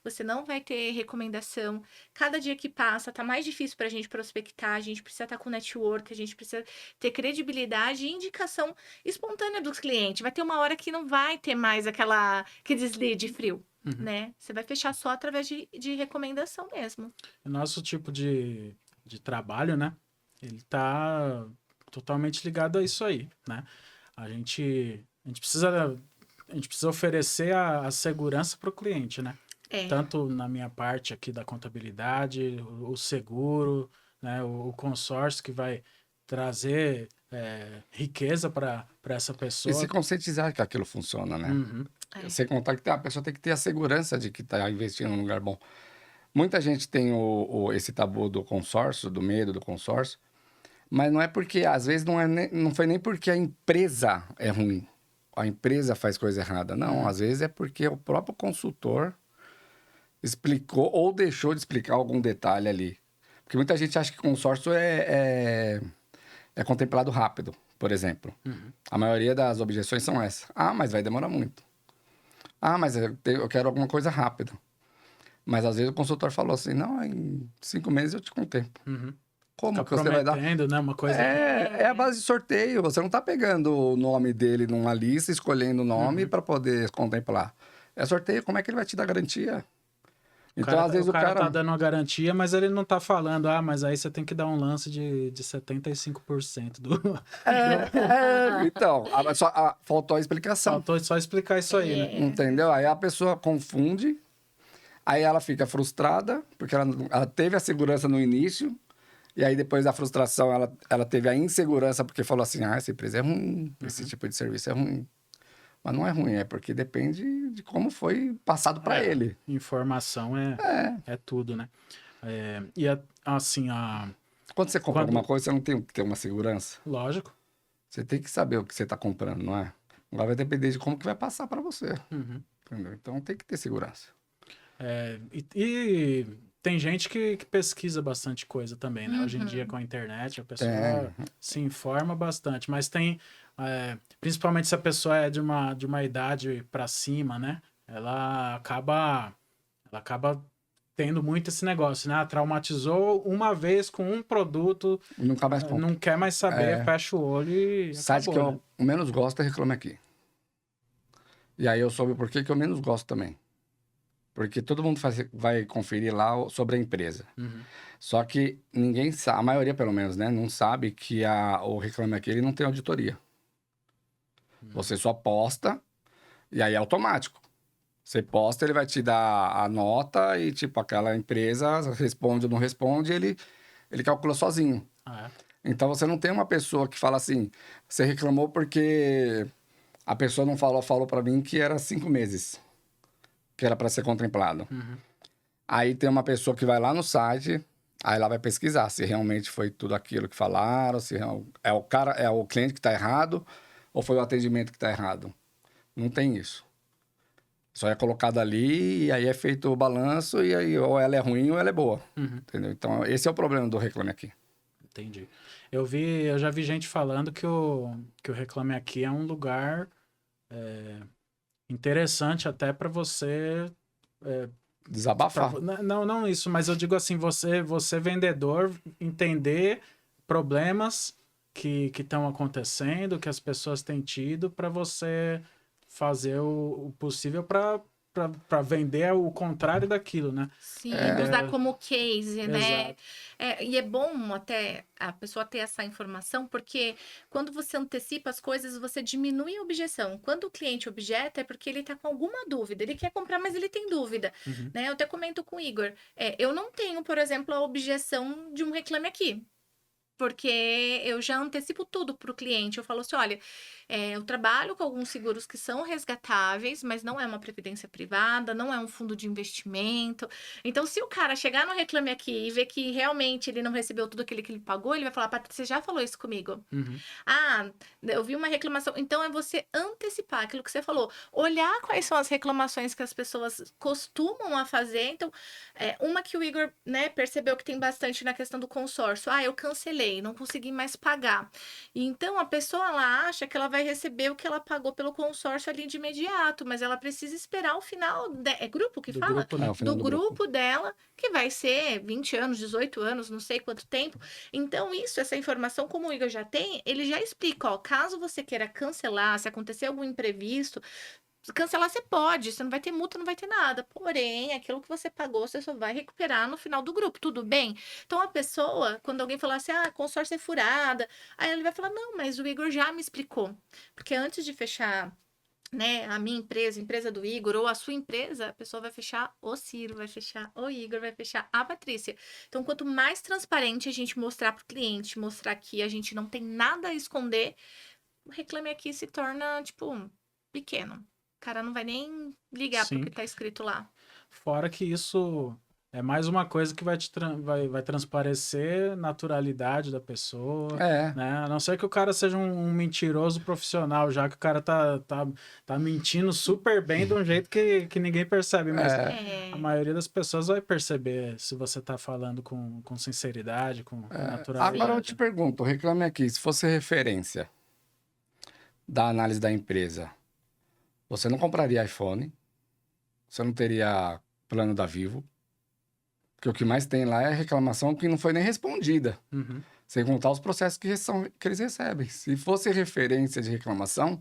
Você não vai ter recomendação. Cada dia que passa, tá mais difícil pra gente prospectar, a gente precisa estar com network, a gente precisa ter credibilidade e indicação espontânea dos clientes. Vai ter uma hora que não vai ter mais aquele lead frio, né? Você vai fechar só através de recomendação mesmo. O nosso tipo de trabalho, né? Ele tá totalmente ligado a isso aí, né? A gente precisa oferecer a segurança para o cliente, né? Tanto na minha parte aqui da contabilidade, o seguro, né? O consórcio que vai trazer riqueza para essa pessoa. E se conscientizar que aquilo funciona, né? Sem contar que a pessoa tem que ter a segurança de que está investindo num lugar bom. Muita gente tem esse tabu do consórcio, do medo do consórcio, mas não é porque, às vezes, não foi nem porque a empresa é ruim. A empresa faz coisa errada. Não, às vezes é porque o próprio consultor explicou ou deixou de explicar algum detalhe ali. Porque muita gente acha que consórcio é contemplado rápido, por exemplo. A maioria das objeções são essas. Ah, mas vai demorar muito. Ah, mas eu quero alguma coisa rápida. Mas às vezes o consultor falou assim, não, em 5 meses eu te contemplo. Como que você vai dar? Né? Uma coisa... É a base de sorteio. Você não está pegando o nome dele numa lista, escolhendo o nome para poder contemplar. É sorteio, como é que ele vai te dar garantia? Então, às vezes o cara tá dando uma garantia, mas ele não tá falando, mas aí você tem que dar um lance de 75% do... Então, faltou a explicação. Faltou só explicar isso aí, né? Entendeu? Aí a pessoa confunde, aí ela fica frustrada, porque ela teve a segurança no início, e aí depois da frustração ela teve a insegurança, porque falou assim, essa empresa é ruim, esse tipo de serviço é ruim. Mas não é ruim, é porque depende de como foi passado para ele. Informação é tudo, né? Assim, Quando você compra alguma coisa, você não tem que ter uma segurança? Lógico. Você tem que saber o que você está comprando, não é? Agora vai depender de como que vai passar para você. Entendeu? Então tem que ter segurança. E tem gente que pesquisa bastante coisa também, né? Hoje em dia, com a internet, a pessoa se informa bastante. Mas tem... principalmente se a pessoa é de uma idade para cima, né? Ela acaba tendo muito esse negócio, né? Traumatizou uma vez com um produto, Nunca mais compra. não quer mais saber, fecha o olho e site acabou, que eu menos gosto é Reclame Aqui. E aí eu soube por que eu menos gosto também. Porque todo mundo vai conferir lá sobre a empresa. Só que ninguém sabe, a maioria pelo menos, né? Não sabe que o Reclame Aqui ele não tem auditoria. Você só posta e aí é automático. Você posta, ele vai te dar a nota e, tipo, aquela empresa responde ou não responde, ele calcula sozinho. Então, você não tem uma pessoa que fala assim, você reclamou porque a pessoa não falou para mim que era 5 meses, que era para ser contemplado. Aí tem uma pessoa que vai lá no site, aí ela vai pesquisar se realmente foi tudo aquilo que falaram, se é o cliente que está errado ou foi o atendimento que está errado. Não tem isso. Só é colocado ali e aí é feito o balanço e aí ou ela é ruim ou ela é boa. Entendeu? Então, esse é o problema do Reclame Aqui. Entendi. Eu já vi gente falando que o Reclame Aqui é um lugar interessante até para você... Desabafar. Não isso, mas eu digo assim, você vendedor, entender problemas que estão acontecendo, que as pessoas têm tido, para você fazer o possível para vender o contrário daquilo, né? Sim, usar como case, né? Exato. E é bom até a pessoa ter essa informação, porque quando você antecipa as coisas, você diminui a objeção. Quando o cliente objeta, é porque ele está com alguma dúvida. Ele quer comprar, mas ele tem dúvida. Né? Eu até comento com o Igor. Eu não tenho, por exemplo, a objeção de um Reclame Aqui. Porque eu já antecipo tudo para o cliente. Eu falo assim, olha, eu trabalho com alguns seguros que são resgatáveis, mas não é uma previdência privada, não é um fundo de investimento. Então, se o cara chegar no Reclame Aqui e ver que realmente ele não recebeu tudo aquilo que ele pagou, ele vai falar, Patrícia, você já falou isso comigo. Ah, eu vi uma reclamação. Então, é você antecipar aquilo que você falou. Olhar quais são as reclamações que as pessoas costumam a fazer. Então, uma que o Igor, né, percebeu que tem bastante na questão do consórcio. Eu cancelei, não consegui mais pagar. E então, a pessoa, ela acha que ela vai receber o que ela pagou pelo consórcio ali de imediato, mas ela precisa esperar o final... É grupo que fala? Grupo, né? o final Do grupo dela, que vai ser 20 anos, 18 anos, não sei quanto tempo. Então, essa informação, como o Igor já tem, ele já explica, ó, caso você queira cancelar, se acontecer algum imprevisto, cancelar você pode, você não vai ter multa, não vai ter nada. Porém, aquilo que você pagou, você só vai recuperar no final do grupo, tudo bem? Então, a pessoa, quando alguém falar assim, consórcio é furada, aí ele vai falar, não, mas o Igor já me explicou. Porque antes de fechar, né, a minha empresa, a empresa do Igor, ou a sua empresa, a pessoa vai fechar o Ciro, vai fechar o Igor, vai fechar a Patrícia. Então, quanto mais transparente a gente mostrar para o cliente, mostrar que a gente não tem nada a esconder, o Reclame Aqui se torna, tipo, pequeno. O cara não vai nem ligar pro Sim. que tá escrito lá. Fora que isso é mais uma coisa que vai transparecer naturalidade da pessoa, né? A não ser que o cara seja um mentiroso profissional, já que o cara tá mentindo super bem de um jeito que ninguém percebe, mas a maioria das pessoas vai perceber se você tá falando com sinceridade, com naturalidade. Agora eu te pergunto, Reclame Aqui, se fosse referência da análise da empresa, você não compraria iPhone, você não teria plano da Vivo, porque o que mais tem lá é reclamação que não foi nem respondida, sem contar os processos que eles recebem. Se fosse referência de reclamação,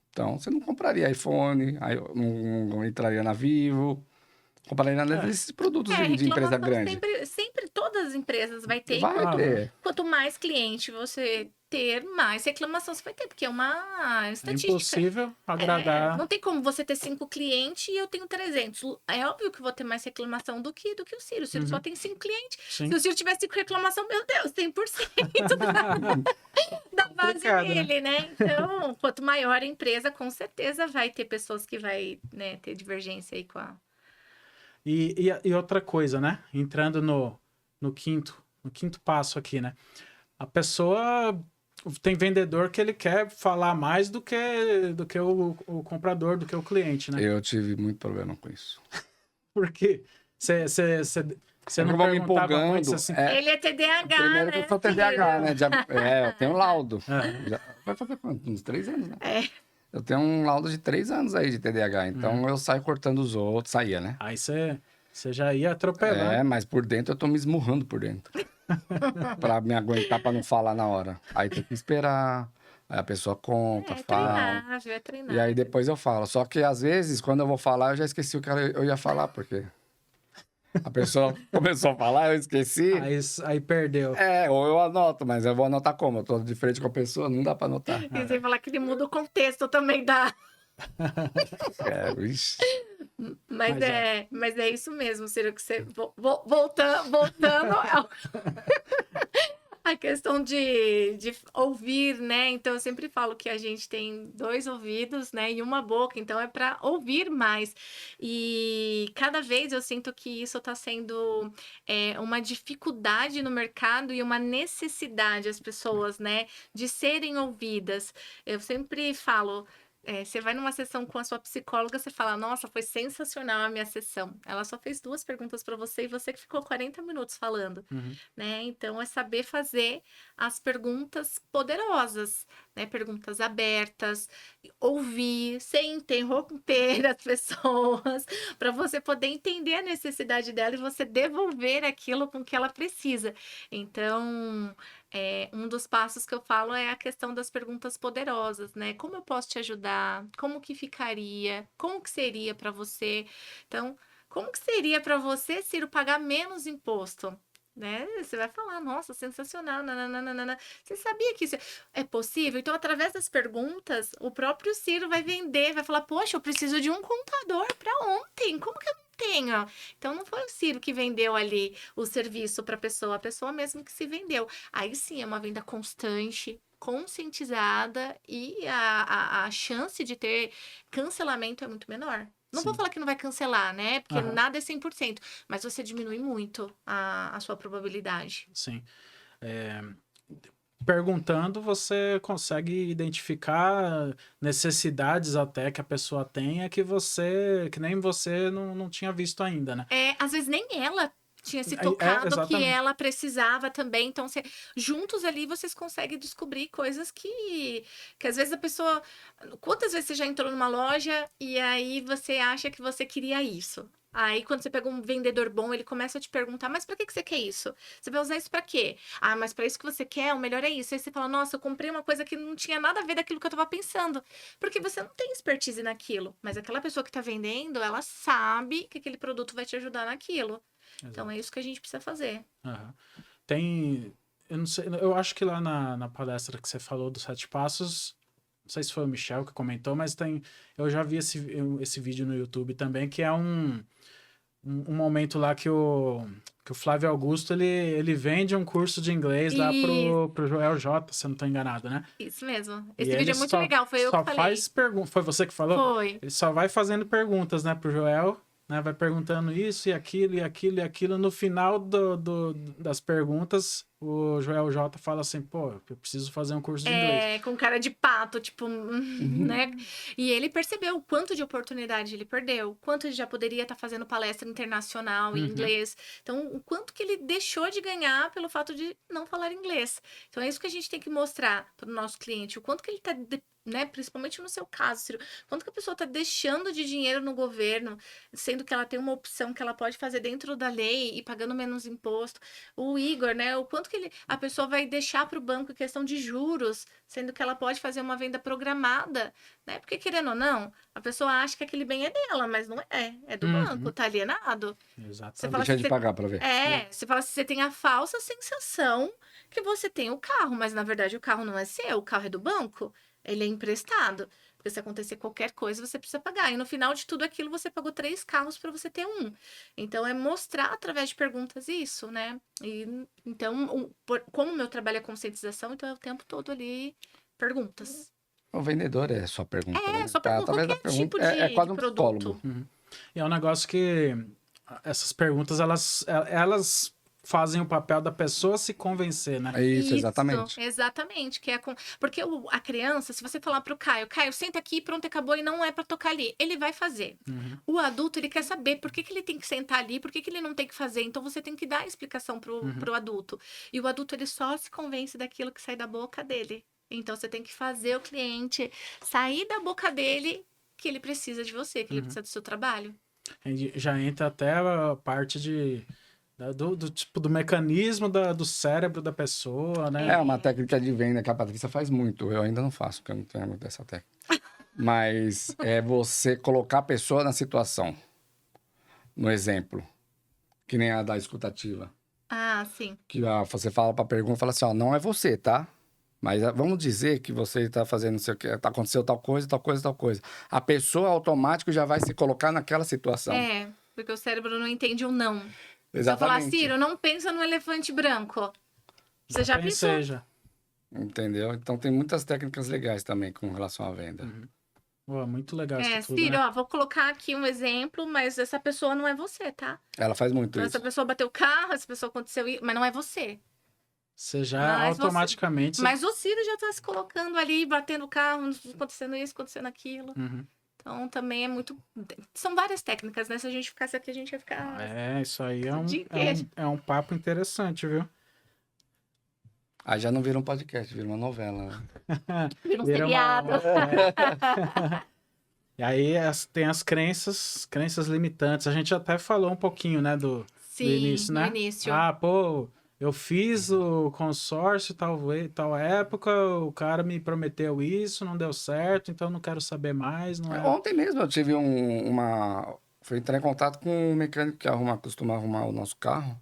então você não compraria iPhone, aí não entraria na Vivo, compraria nada desses produtos de empresa grande. Sempre todas as empresas vai ter. Vai ter. Quanto mais cliente você ter, mais reclamação você vai ter, porque é uma estatística. É impossível agradar. Não tem como você ter 5 clientes e eu tenho 300. É óbvio que eu vou ter mais reclamação do que o Ciro. O Ciro só tem 5 clientes. Sim. Se o Ciro tivesse 5 reclamação, meu Deus, 100% da base dele, né? Então, quanto maior a empresa, com certeza vai ter pessoas que vai, né, ter divergência aí com a... E outra coisa, né? Entrando no quinto passo aqui, né? A pessoa tem vendedor que ele quer falar mais do que o comprador, do que o cliente, né? Eu tive muito problema com isso. Por quê? Você não vou me perguntava empolgando. muito assim... Ele é TDAH, Primeiro né? que eu sou TDAH, né? Eu tenho um laudo. Vai fazer quanto? Uns 3 anos, né? Eu tenho um laudo de 3 anos aí de TDAH. Então eu saio cortando os outros. Saía, né? Aí você já ia atropelando. Mas por dentro eu tô me esmurrando por dentro. Pra me aguentar, pra não falar na hora. Aí tem que esperar. Aí a pessoa conta, fala. Treinar. E aí depois eu falo. Só que às vezes, quando eu vou falar, eu já esqueci o que eu ia falar, porque a pessoa começou a falar, eu esqueci. Aí perdeu. Ou eu anoto, mas eu vou anotar como? Eu tô de frente com a pessoa, não dá pra anotar. E sem falar que ele muda o contexto também da... Vixe. Mas é isso mesmo, Ciro, que você... Voltando a questão de ouvir, né? Então, eu sempre falo que a gente tem 2 ouvidos, né? E uma boca, então é para ouvir mais. E cada vez eu sinto que isso está sendo uma dificuldade no mercado e uma necessidade as pessoas, né? De serem ouvidas. Eu sempre falo... você vai numa sessão com a sua psicóloga, você fala, nossa, foi sensacional a minha sessão. Ela só fez 2 perguntas para você e você que ficou 40 minutos falando, né? Então, é saber fazer as perguntas poderosas, né? Perguntas abertas, ouvir, sem interromper as pessoas, para você poder entender a necessidade dela e você devolver aquilo com que ela precisa. Então, um dos passos que eu falo é a questão das perguntas poderosas, né? Como eu posso te ajudar? Como que ficaria? Como que seria para você? Então, como que seria para você, Ciro, pagar menos imposto? Né? Você vai falar, nossa, sensacional, nananana. Você sabia que isso é possível? Então, através das perguntas, o próprio Ciro vai vender, vai falar, poxa, eu preciso de um contador para ontem, como que eu não tenho? Então, não foi o Ciro que vendeu ali o serviço para a pessoa mesmo que se vendeu. Aí sim, é uma venda constante, conscientizada e a chance de ter cancelamento é muito menor. Não vou falar que não vai cancelar, né? Porque nada é 100%, mas você diminui muito a sua probabilidade. Sim. Perguntando, você consegue identificar necessidades até que a pessoa tenha que nem você não tinha visto ainda, né? Às vezes nem ela tinha se tocado que ela precisava também. Então, juntos ali, vocês conseguem descobrir coisas que às vezes a pessoa... Quantas vezes você já entrou numa loja e aí você acha que você queria isso? Aí, quando você pega um vendedor bom, ele começa a te perguntar, mas pra que você quer isso? Você vai usar isso pra quê? Ah, mas pra isso que você quer, o melhor é isso. Aí você fala, nossa, eu comprei uma coisa que não tinha nada a ver daquilo que eu tava pensando. Porque você não tem expertise naquilo. Mas aquela pessoa que tá vendendo, ela sabe que aquele produto vai te ajudar naquilo. Exato. Então, é isso que a gente precisa fazer. Eu não sei, eu acho que lá na palestra que você falou dos 7 passos, não sei se foi o Michel que comentou, mas eu já vi esse vídeo no YouTube também, que é um momento lá que o Flávio Augusto, ele vende um curso de inglês lá pro Joel J, se eu não tô enganado, né? Isso mesmo. Esse vídeo é muito legal, foi eu que falei. Foi você que falou? Foi. Ele só vai fazendo perguntas, né, pro Joel, né? Vai perguntando isso e aquilo e aquilo e aquilo. No final das perguntas, o Joel J fala assim, pô, eu preciso fazer um curso de inglês. Com cara de pato, tipo, né? E ele percebeu o quanto de oportunidade ele perdeu, o quanto ele já poderia estar fazendo palestra internacional em inglês. Então, o quanto que ele deixou de ganhar pelo fato de não falar inglês. Então, é isso que a gente tem que mostrar para o nosso cliente, o quanto que ele está... Né? Principalmente no seu caso, Ciro. Quanto que a pessoa está deixando de dinheiro no governo, sendo que ela tem uma opção que ela pode fazer dentro da lei e pagando menos imposto. O Igor, né? O quanto que a pessoa vai deixar para o banco em questão de juros, sendo que ela pode fazer uma venda programada, né? Porque, querendo ou não, a pessoa acha que aquele bem é dela, mas não é. É do banco, tá alienado. Exatamente. Deixa de pagar para ver. Você fala assim, você tem a falsa sensação que você tem o carro, mas na verdade o carro não é seu, o carro é do banco. Ele é emprestado. Porque se acontecer qualquer coisa, você precisa pagar. E no final de tudo aquilo, você pagou 3 carros para você ter um. Então, é mostrar através de perguntas isso, né? E, então, como o meu trabalho é conscientização, então é o tempo todo ali perguntas. O vendedor é só pergunta. Só pergunta. Qualquer tipo de é quase um produto. psicólogo. E é um negócio que essas perguntas, elas fazem o papel da pessoa se convencer, né? Isso, exatamente. Exatamente. Porque a criança, se você falar pro Caio, senta aqui, pronto, acabou, e não é pra tocar ali, ele vai fazer. O adulto, ele quer saber por que ele tem que sentar ali, por que ele não tem que fazer. Então, você tem que dar a explicação pro adulto. E o adulto, ele só se convence daquilo que sai da boca dele. Então, você tem que fazer o cliente sair da boca dele que ele precisa de você, que ele precisa do seu trabalho. Já entra até a parte do tipo do mecanismo do cérebro da pessoa, né? É uma técnica de venda que a Patrícia faz muito. Eu ainda não faço, porque eu não tenho muito dessa técnica. Mas é você colocar a pessoa na situação. No exemplo. Que nem a da escutativa. Ah, sim. Que você fala pra pergunta, fala assim, ó, não é você, tá? Mas vamos dizer que você está fazendo não sei o que, aconteceu tal coisa, tal coisa, tal coisa. A pessoa automático já vai se colocar naquela situação. Porque o cérebro não entende o não. Exatamente. Você falar, Ciro, não pensa no elefante branco. Você já pensou? Entendeu? Então tem muitas técnicas legais também com relação à venda. Muito legal isso tudo, Ciro, né? vou colocar aqui um exemplo, mas essa pessoa não é você, tá? Ela faz muito então, isso. Essa pessoa bateu o carro, essa pessoa aconteceu isso, mas não é você. Você já automaticamente... Mas o Ciro já tá se colocando ali, batendo o carro, acontecendo isso, acontecendo aquilo. Uhum. Então, também é muito... São várias técnicas, né? Se a gente ficasse aqui, a gente ia ficar... Isso aí é um papo interessante, viu? Aí já não vira um podcast, vira uma novela. Vira um seriado. E aí tem as crenças limitantes. A gente até falou um pouquinho, né, do início, né? No início. Eu fiz o consórcio tal época, o cara me prometeu isso, não deu certo, então não quero saber mais. Não é... Ontem mesmo eu tive fui entrar em contato com um mecânico que costuma arrumar o nosso carro.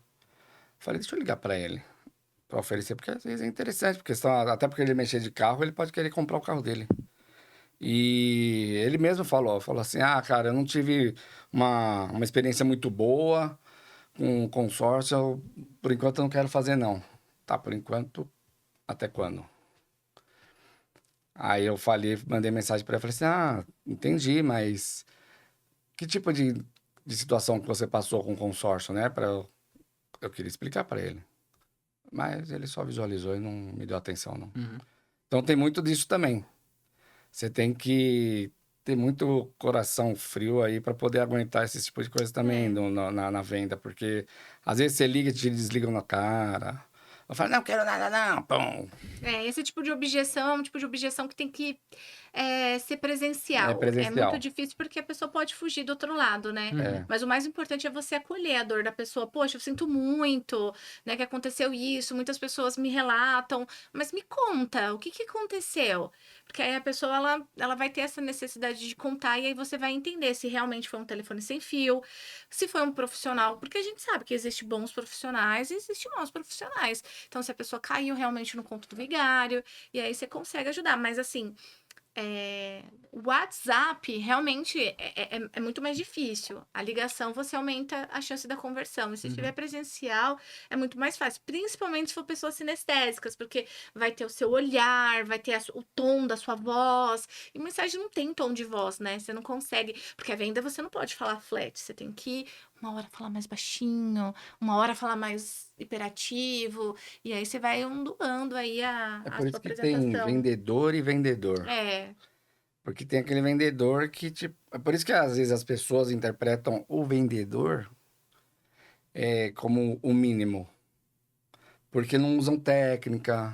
Falei, deixa eu ligar para ele, para oferecer, porque às vezes é interessante, até porque ele mexer de carro, ele pode querer comprar o carro dele. E ele mesmo falou assim, cara, eu não tive uma experiência muito boa com consórcio, por enquanto eu não quero fazer não. Tá, por enquanto, até quando? Aí eu mandei mensagem para ele, falei assim, entendi, mas que tipo de situação que você passou com o consórcio, né? Eu queria explicar para ele. Mas ele só visualizou e não me deu atenção, não. Uhum. Então tem muito disso também. Você tem que ter muito coração frio aí para poder aguentar esse tipo de coisa também na venda, porque às vezes você liga e te desligam na cara. Eu falo, não quero nada não, pão. Esse tipo de objeção é um tipo de objeção que tem que ser presencial. É presencial. É muito difícil porque a pessoa pode fugir do outro lado, né? Mas o mais importante é você acolher a dor da pessoa. Poxa, eu sinto muito, né, que aconteceu isso. Muitas pessoas me relatam, mas me conta, o que aconteceu? Porque aí a pessoa, ela vai ter essa necessidade de contar e aí você vai entender se realmente foi um telefone sem fio, se foi um profissional. Porque a gente sabe que existem bons profissionais e existem maus profissionais. Então, se a pessoa caiu realmente no conto do vigário, e aí você consegue ajudar. Mas, assim, o WhatsApp realmente é muito mais difícil. A ligação, você aumenta a chance da conversão. E se estiver presencial, é muito mais fácil. Principalmente se for pessoas sinestésicas, porque vai ter o seu olhar, vai ter o tom da sua voz. E mensagem não tem tom de voz, né? Você não consegue... Porque a venda você não pode falar flat. Você tem que... uma hora falar mais baixinho, uma hora falar mais hiperativo, e aí você vai ondulando aí a por sua isso que apresentação. tem vendedor e vendedor. Porque tem aquele vendedor que, tipo... É por isso que às vezes as pessoas interpretam o vendedor como o mínimo. Porque não usam técnica,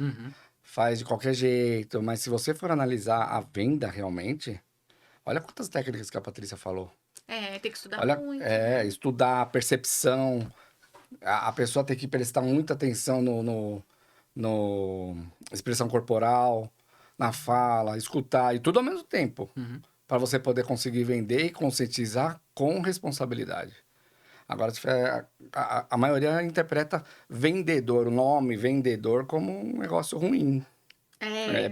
faz de qualquer jeito. Mas se você for analisar a venda realmente, olha quantas técnicas que a Patrícia falou. Tem que estudar muito. Estudar a percepção. A pessoa tem que prestar muita atenção no expressão corporal, na fala, escutar, e tudo ao mesmo tempo. Para você poder conseguir vender e conscientizar com responsabilidade. Agora, a maioria interpreta vendedor, o nome vendedor, como um negócio ruim.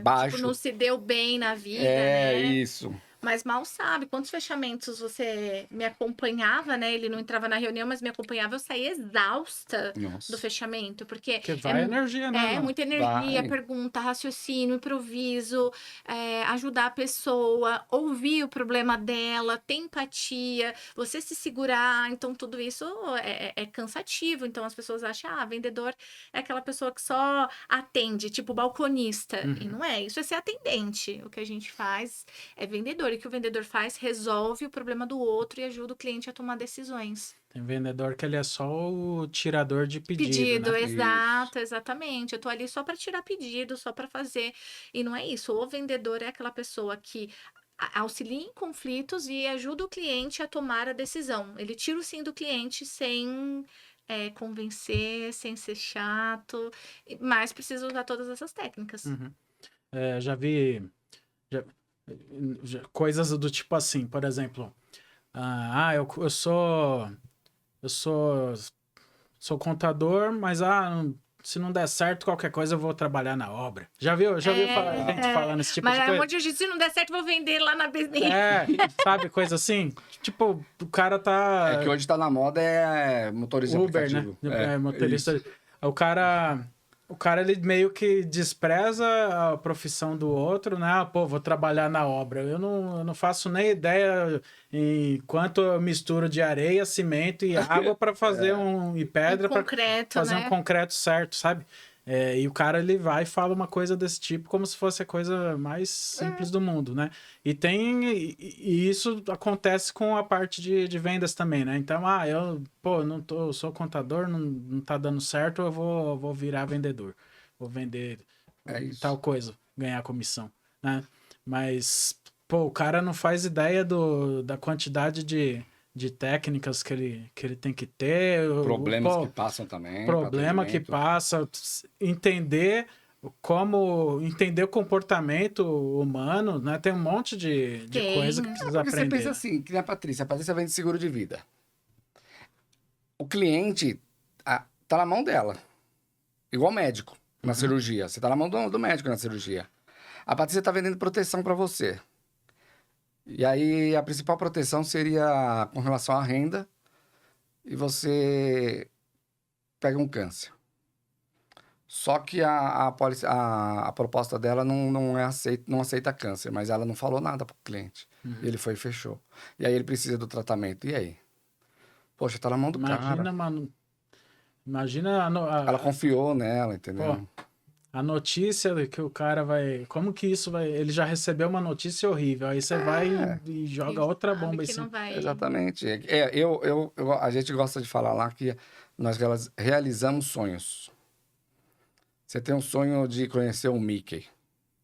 Baixo. Tipo, não se deu bem na vida, né? Isso. Mas mal sabe quantos fechamentos você me acompanhava, né? Ele não entrava na reunião, mas me acompanhava. Eu saía exausta do fechamento, porque vai energia, né? Muita energia, pergunta, raciocínio, improviso, ajudar a pessoa, ouvir o problema dela, ter empatia, você se segurar. Então, tudo isso é cansativo. Então, as pessoas acham, vendedor é aquela pessoa que só atende, tipo balconista. E não é, isso é ser atendente. O que a gente faz é vendedor. E o que o vendedor faz, resolve o problema do outro e ajuda o cliente a tomar decisões. Tem vendedor que ele é só o tirador de pedido, né? Exato, exatamente. Eu tô ali só para tirar pedido, só para fazer. E não é isso. O vendedor é aquela pessoa que auxilia em conflitos e ajuda o cliente a tomar a decisão. Ele tira o sim do cliente sem convencer, sem ser chato, mas precisa usar todas essas técnicas. Já vi... coisas do tipo assim, por exemplo, eu sou contador, mas se não der certo qualquer coisa eu vou trabalhar na obra. Já viu gente falando esse tipo de coisa? Mas um monte de gente, se não der certo, vou vender lá na business. Sabe, coisa assim? Tipo, o cara tá... É que hoje tá na moda motorista Uber, aplicativo. né? Motorista. O cara, ele meio que despreza a profissão do outro, né? Vou trabalhar na obra. Eu não faço nem ideia em quanto eu misturo de areia, cimento e água para fazer e pedra para fazer um concreto certo, sabe? E o cara, ele vai e fala uma coisa desse tipo como se fosse a coisa mais simples do mundo, né? E isso acontece com a parte de vendas também, né? Então, eu sou contador, não tá dando certo, eu vou virar vendedor. Vou vender tal coisa, ganhar comissão, né? Mas, o cara não faz ideia da quantidade de técnicas que ele tem que ter. Problemas que passam também. Problema que passa, entender o comportamento humano, né? Tem um monte de coisa que precisa aprender. Você pensa assim, que nem a Patrícia vende seguro de vida. O cliente tá na mão dela. Igual médico na cirurgia. Você tá na mão do médico na cirurgia. A Patrícia tá vendendo proteção para você. E aí, a principal proteção seria com relação à renda e você pega um câncer. Só que a proposta dela não aceita câncer, mas ela não falou nada pro cliente. E ele foi e fechou. E aí, ele precisa do tratamento. E aí? Poxa, tá na mão do cara. Imagina Ela confiou nela, entendeu? A notícia que o cara vai... Como que isso vai... Ele já recebeu uma notícia horrível. Aí você vai e joga outra bomba assim. Exatamente. A gente gosta de falar lá que nós realizamos sonhos. Você tem um sonho de conhecer o Mickey.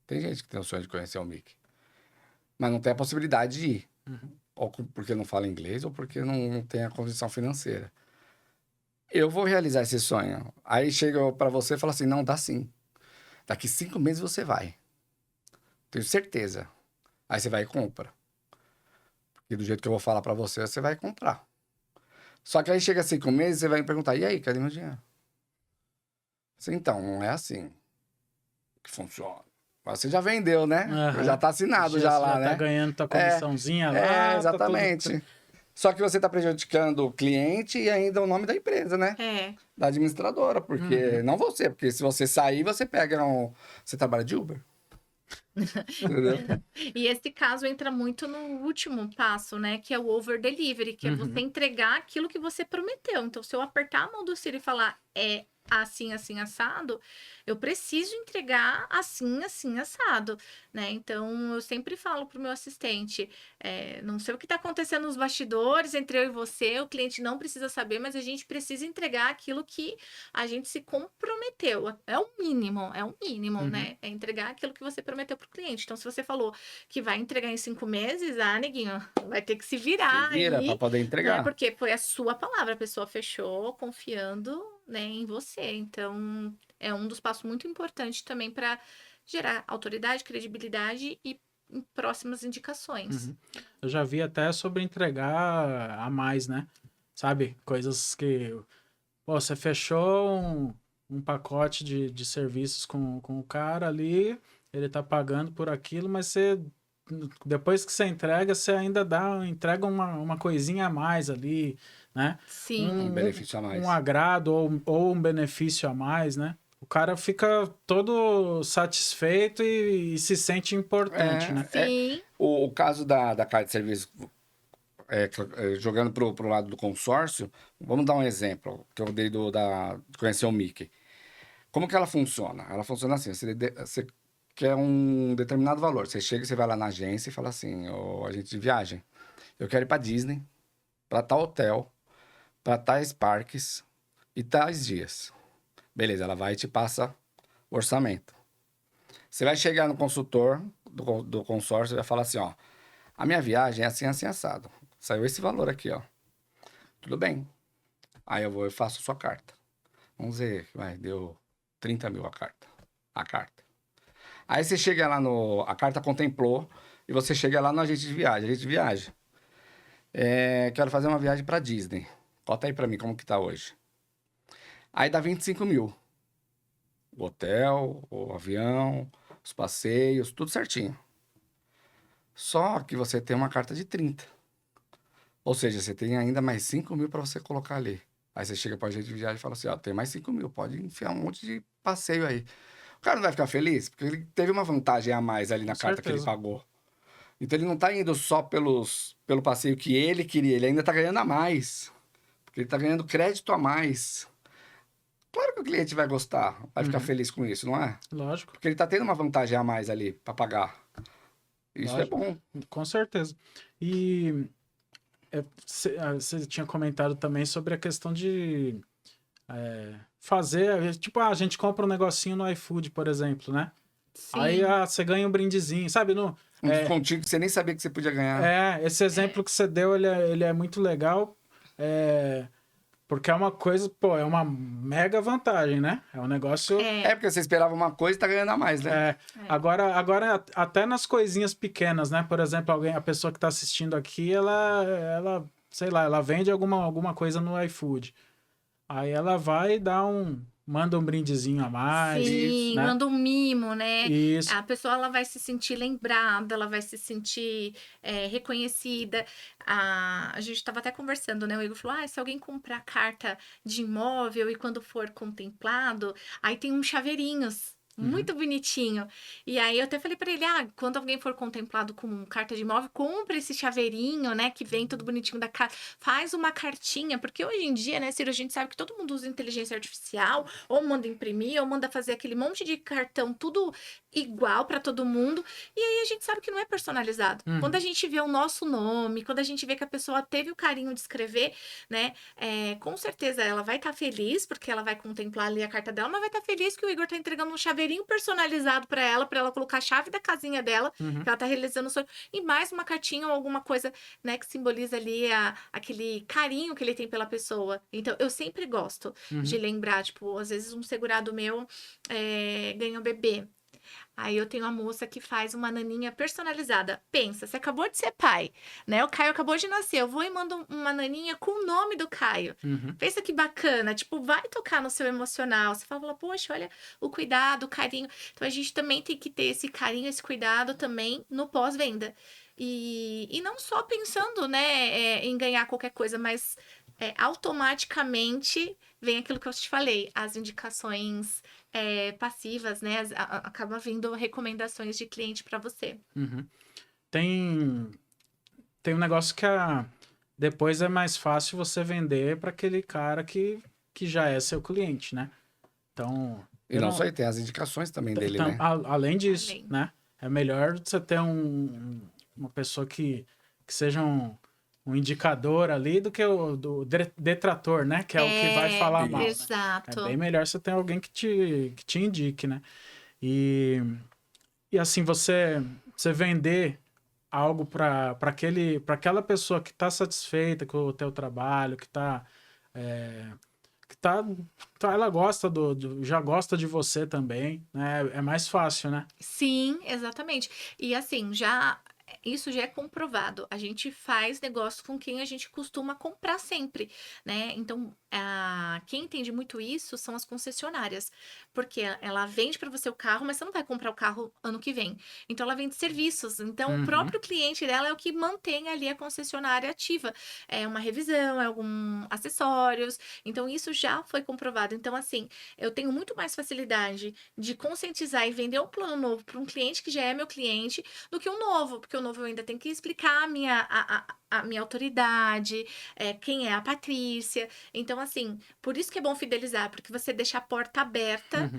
Tem gente que tem um sonho de conhecer o Mickey. Mas não tem a possibilidade de ir. Ou porque não fala inglês, ou porque não tem a condição financeira. Eu vou realizar esse sonho. Aí chega para você e fala assim, não, dá sim. Daqui 5 meses você vai. Tenho certeza. Aí você vai e compra. Porque do jeito que eu vou falar para você, você vai comprar. Só que aí chega 5 meses, você vai me perguntar, e aí, cadê meu dinheiro? Então, não é assim que funciona. Mas você já vendeu, né? Já tá assinado já lá, né? Já tá ganhando tua comissãozinha lá. Exatamente. Tá tudo... Só que você tá prejudicando o cliente e ainda o nome da empresa, né? Da administradora, porque... Não você, porque se você sair, você pega Você trabalha de Uber. Entendeu? E esse caso entra muito no último passo, né? Que é o over delivery, que é você entregar aquilo que você prometeu. Então, se eu apertar a mão do Ciro e falar assim, assim, assado, eu preciso entregar assim, assim, assado, né? Então, eu sempre falo pro meu assistente, não sei o que tá acontecendo nos bastidores entre eu e você, o cliente não precisa saber, mas a gente precisa entregar aquilo que a gente se comprometeu. É o mínimo, né? É entregar aquilo que você prometeu pro cliente. Então, se você falou que vai entregar em 5 meses, neguinho, vai ter que se virar. Se vira pra poder entregar. Né? Porque foi a sua palavra, a pessoa fechou confiando, né, em você. Então, é um dos passos muito importantes também para gerar autoridade, credibilidade e próximas indicações. Eu já vi até sobre entregar a mais, né? Sabe? Coisas que... você fechou um pacote de serviços com o cara ali, ele tá pagando por aquilo, mas você... Depois que você entrega, você ainda entrega uma coisinha a mais ali, né? Sim. Um benefício a mais. Um agrado ou um benefício a mais, né? O cara fica todo satisfeito e se sente importante, né? Sim. O caso da carta de serviço, jogando pro lado do consórcio, vamos dar um exemplo, que eu dei de conhecer o Mickey. Como que ela funciona? Ela funciona assim, você quer um determinado valor. Você chega, você vai lá na agência e fala assim, agente de viagem, eu quero ir para Disney, para tal hotel, para tais parques e tais dias. Beleza, ela vai e te passa o orçamento. Você vai chegar no consultor do consórcio e vai falar assim, a minha viagem é assim, assim, assado. Saiu esse valor aqui, Tudo bem. Aí eu vou e faço a sua carta. Vamos dizer, deu 30 mil a carta. Aí você chega lá a carta contemplou, e você chega lá no agente de viagem. Quero fazer uma viagem para Disney. Bota aí para mim como que tá hoje. Aí dá 25 mil. O hotel, o avião, os passeios, tudo certinho. Só que você tem uma carta de 30. Ou seja, você tem ainda mais 5 mil para você colocar ali. Aí você chega para o agente de viagem e fala assim, tem mais 5 mil, pode enfiar um monte de passeio aí. O cara não vai ficar feliz? Porque ele teve uma vantagem a mais ali na carta que ele pagou. Então ele não tá indo só pelo passeio que ele queria, ele ainda tá ganhando a mais. Porque ele tá ganhando crédito a mais. Claro que o cliente vai gostar, vai ficar feliz com isso, não é? Lógico, Porque ele tá tendo uma vantagem a mais ali para pagar. Isso lógico. é bom. Com certeza. E você tinha comentado também sobre a questão de fazer, tipo, a gente compra um negocinho no iFood, por exemplo, né? Sim. Aí você ganha um brindezinho, sabe? Um descontinho que você nem sabia que você podia ganhar. Esse exemplo que você deu, ele é muito legal, porque é uma coisa, pô, é uma mega vantagem, né? É um negócio... É porque você esperava uma coisa e tá ganhando a mais, né? Agora, até nas coisinhas pequenas, né? Por exemplo, a pessoa que tá assistindo aqui, ela sei lá, ela vende alguma coisa no iFood. Aí ela vai e manda um brindezinho a mais. Sim, né? manda um mimo, né? Isso. A pessoa ela vai se sentir lembrada, ela vai se sentir reconhecida. A gente estava até conversando, né? O Igor falou: se alguém comprar carta de imóvel e quando for contemplado, aí tem uns chaveirinhos. Muito bonitinho. E aí eu até falei pra ele, quando alguém for contemplado com carta de imóvel, compra esse chaveirinho, né, que vem tudo bonitinho da casa, faz uma cartinha, porque hoje em dia, né, Ciro, a gente sabe que todo mundo usa inteligência artificial, ou manda imprimir, ou manda fazer aquele monte de cartão, tudo igual pra todo mundo, e aí a gente sabe que não é personalizado. Quando a gente vê o nosso nome, quando a gente vê que a pessoa teve o carinho de escrever, né, com certeza ela vai estar feliz, porque ela vai contemplar ali a carta dela, mas vai estar feliz que o Igor tá entregando um chaveirinho personalizado para ela colocar a chave da casinha dela, que ela tá realizando o sonho, e mais uma cartinha ou alguma coisa, né, que simboliza ali aquele carinho que ele tem pela pessoa. Então, eu sempre gosto de lembrar, tipo, às vezes um segurado meu ganha um bebê. Aí eu tenho uma moça que faz uma naninha personalizada. Pensa, você acabou de ser pai, né? O Caio acabou de nascer. Eu vou e mando uma naninha com o nome do Caio. Pensa que bacana. Tipo, vai tocar no seu emocional. Você fala, poxa, olha o cuidado, o carinho. Então a gente também tem que ter esse carinho, esse cuidado também no pós-venda. E não só pensando, né, em ganhar qualquer coisa, mas automaticamente vem aquilo que eu te falei, as indicações passivas, né? Acaba vindo recomendações de cliente para você. Tem um negócio que depois é mais fácil você vender para aquele cara que já é seu cliente, né? Então... E não só, tem as indicações também dele, né? Além disso, né? É melhor você ter uma pessoa que seja um indicador ali do que o detrator, né? Que é o que vai falar mal. Exato. Né? É bem melhor você ter alguém que te indique, né? E assim, você vender algo para aquela pessoa que está satisfeita com o teu trabalho, ela gosta já gosta de você também, né? É mais fácil, né? Sim, exatamente. E assim, isso já é comprovado. A gente faz negócio com quem a gente costuma comprar sempre, né? Então, quem entende muito isso são as concessionárias, porque ela vende para você o carro, mas você não vai comprar o carro ano que vem. Então, ela vende serviços. Então, o próprio cliente dela é o que mantém ali a concessionária ativa. É uma revisão, é alguns acessórios. Então, isso já foi comprovado. Então, assim, eu tenho muito mais facilidade de conscientizar e vender um plano novo para um cliente que já é meu cliente do que um novo, porque o novo eu ainda tenho que explicar a minha autoridade, quem é a Patrícia. Então, assim, por isso que é bom fidelizar, porque você deixa a porta aberta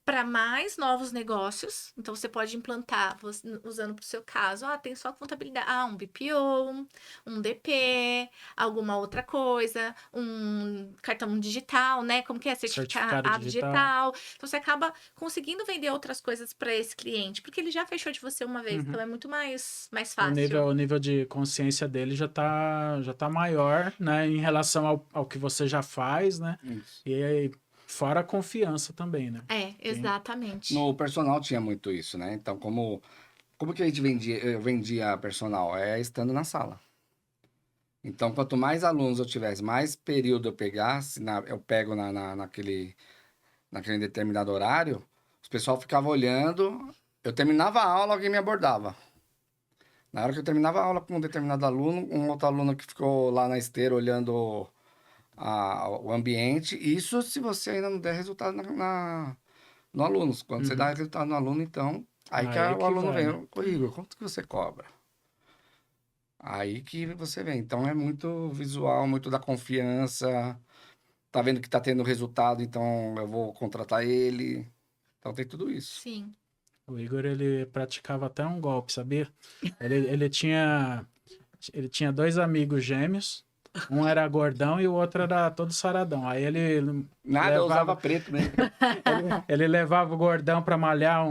para mais novos negócios. Então, você pode implantar, usando para o seu caso, tem só contabilidade, um BPO, um DP, alguma outra coisa, um cartão digital, né? Como que é? Certificado digital. Então, você acaba conseguindo vender outras coisas para esse cliente, porque ele já fechou de você uma vez. Então, é muito mais fácil. O nível de consciência dele já tá maior, né? Em relação ao que você já faz, né? Isso. E aí, fora a confiança também, né? Exatamente. No personal tinha muito isso, né? Então, como que a gente eu vendia personal? Estando na sala. Então, quanto mais alunos eu tivesse, mais período eu pegasse, eu pego naquele determinado horário, o pessoal ficava olhando, eu terminava a aula, alguém me abordava. Na hora que eu terminava a aula com um determinado aluno, um outro aluno que ficou lá na esteira olhando o ambiente, isso se você ainda não der resultado no aluno. Quando você dá resultado no aluno, então, aí que o aluno vem, né? Igor, quanto que você cobra? Aí que você vem. Então, é muito visual, muito da confiança. tá vendo que tá tendo resultado, então eu vou contratar ele. Então tem tudo isso. Sim. O Igor, ele praticava até um golpe, sabia? Ele tinha 2 amigos gêmeos, um era gordão e o outro era todo saradão. Aí ele Nada, eu usava preto mesmo. ele levava o gordão pra malhar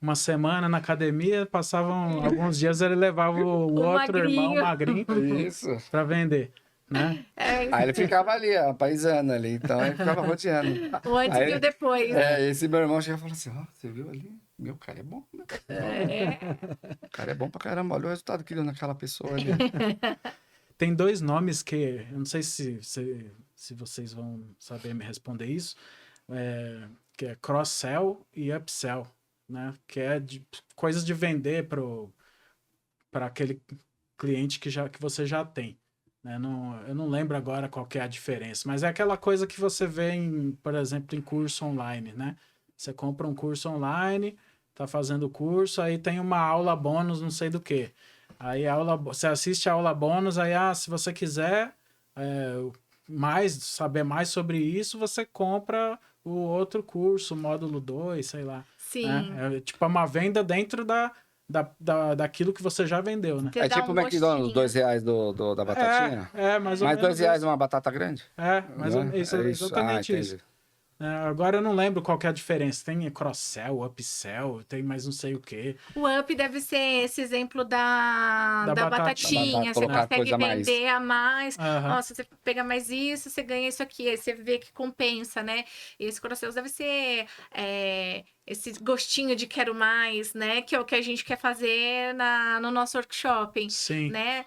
uma semana na academia, passavam alguns dias, ele levava o outro irmão, o magrinho, Isso. pra vender, né? Aí ele ficava ali, ó, paisando ali, então ele ficava rodeando. O antes Aí, e o depois. Né? esse meu irmão chega e fala assim, ó, você viu ali? Meu cara é bom, né? O cara é bom pra caramba, olha o resultado que deu naquela pessoa ali. Tem 2 nomes que, eu não sei se vocês vão saber me responder isso, que é cross-sell e upsell, né? Que é coisas de vender para aquele cliente que você já tem. Né? Eu não lembro agora qual que é a diferença, mas é aquela coisa que você vê, por exemplo, em curso online, né? Você compra um curso online, tá fazendo o curso, aí tem uma aula bônus, não sei do que. Aí você assiste a aula bônus, aí se você quiser saber mais sobre isso, você compra o outro curso, módulo 2, sei lá. Sim. Né? É tipo uma venda dentro daquilo que você já vendeu, né? É tipo o McDonald's, R$2 da batatinha? Mais ou Mais menos R$2 isso. uma batata grande? Mais ou Né? menos, exatamente isso. Agora eu não lembro qual que é a diferença. Tem cross-sell, upsell, tem mais não sei o quê. O up deve ser esse exemplo da batatinha. Você consegue vender a mais. Ó, se você pega mais isso, você ganha isso aqui. Aí você vê que compensa, né? E esse cross-sell deve ser esse gostinho de quero mais, né? Que é o que a gente quer fazer no nosso workshop. Sim. Né?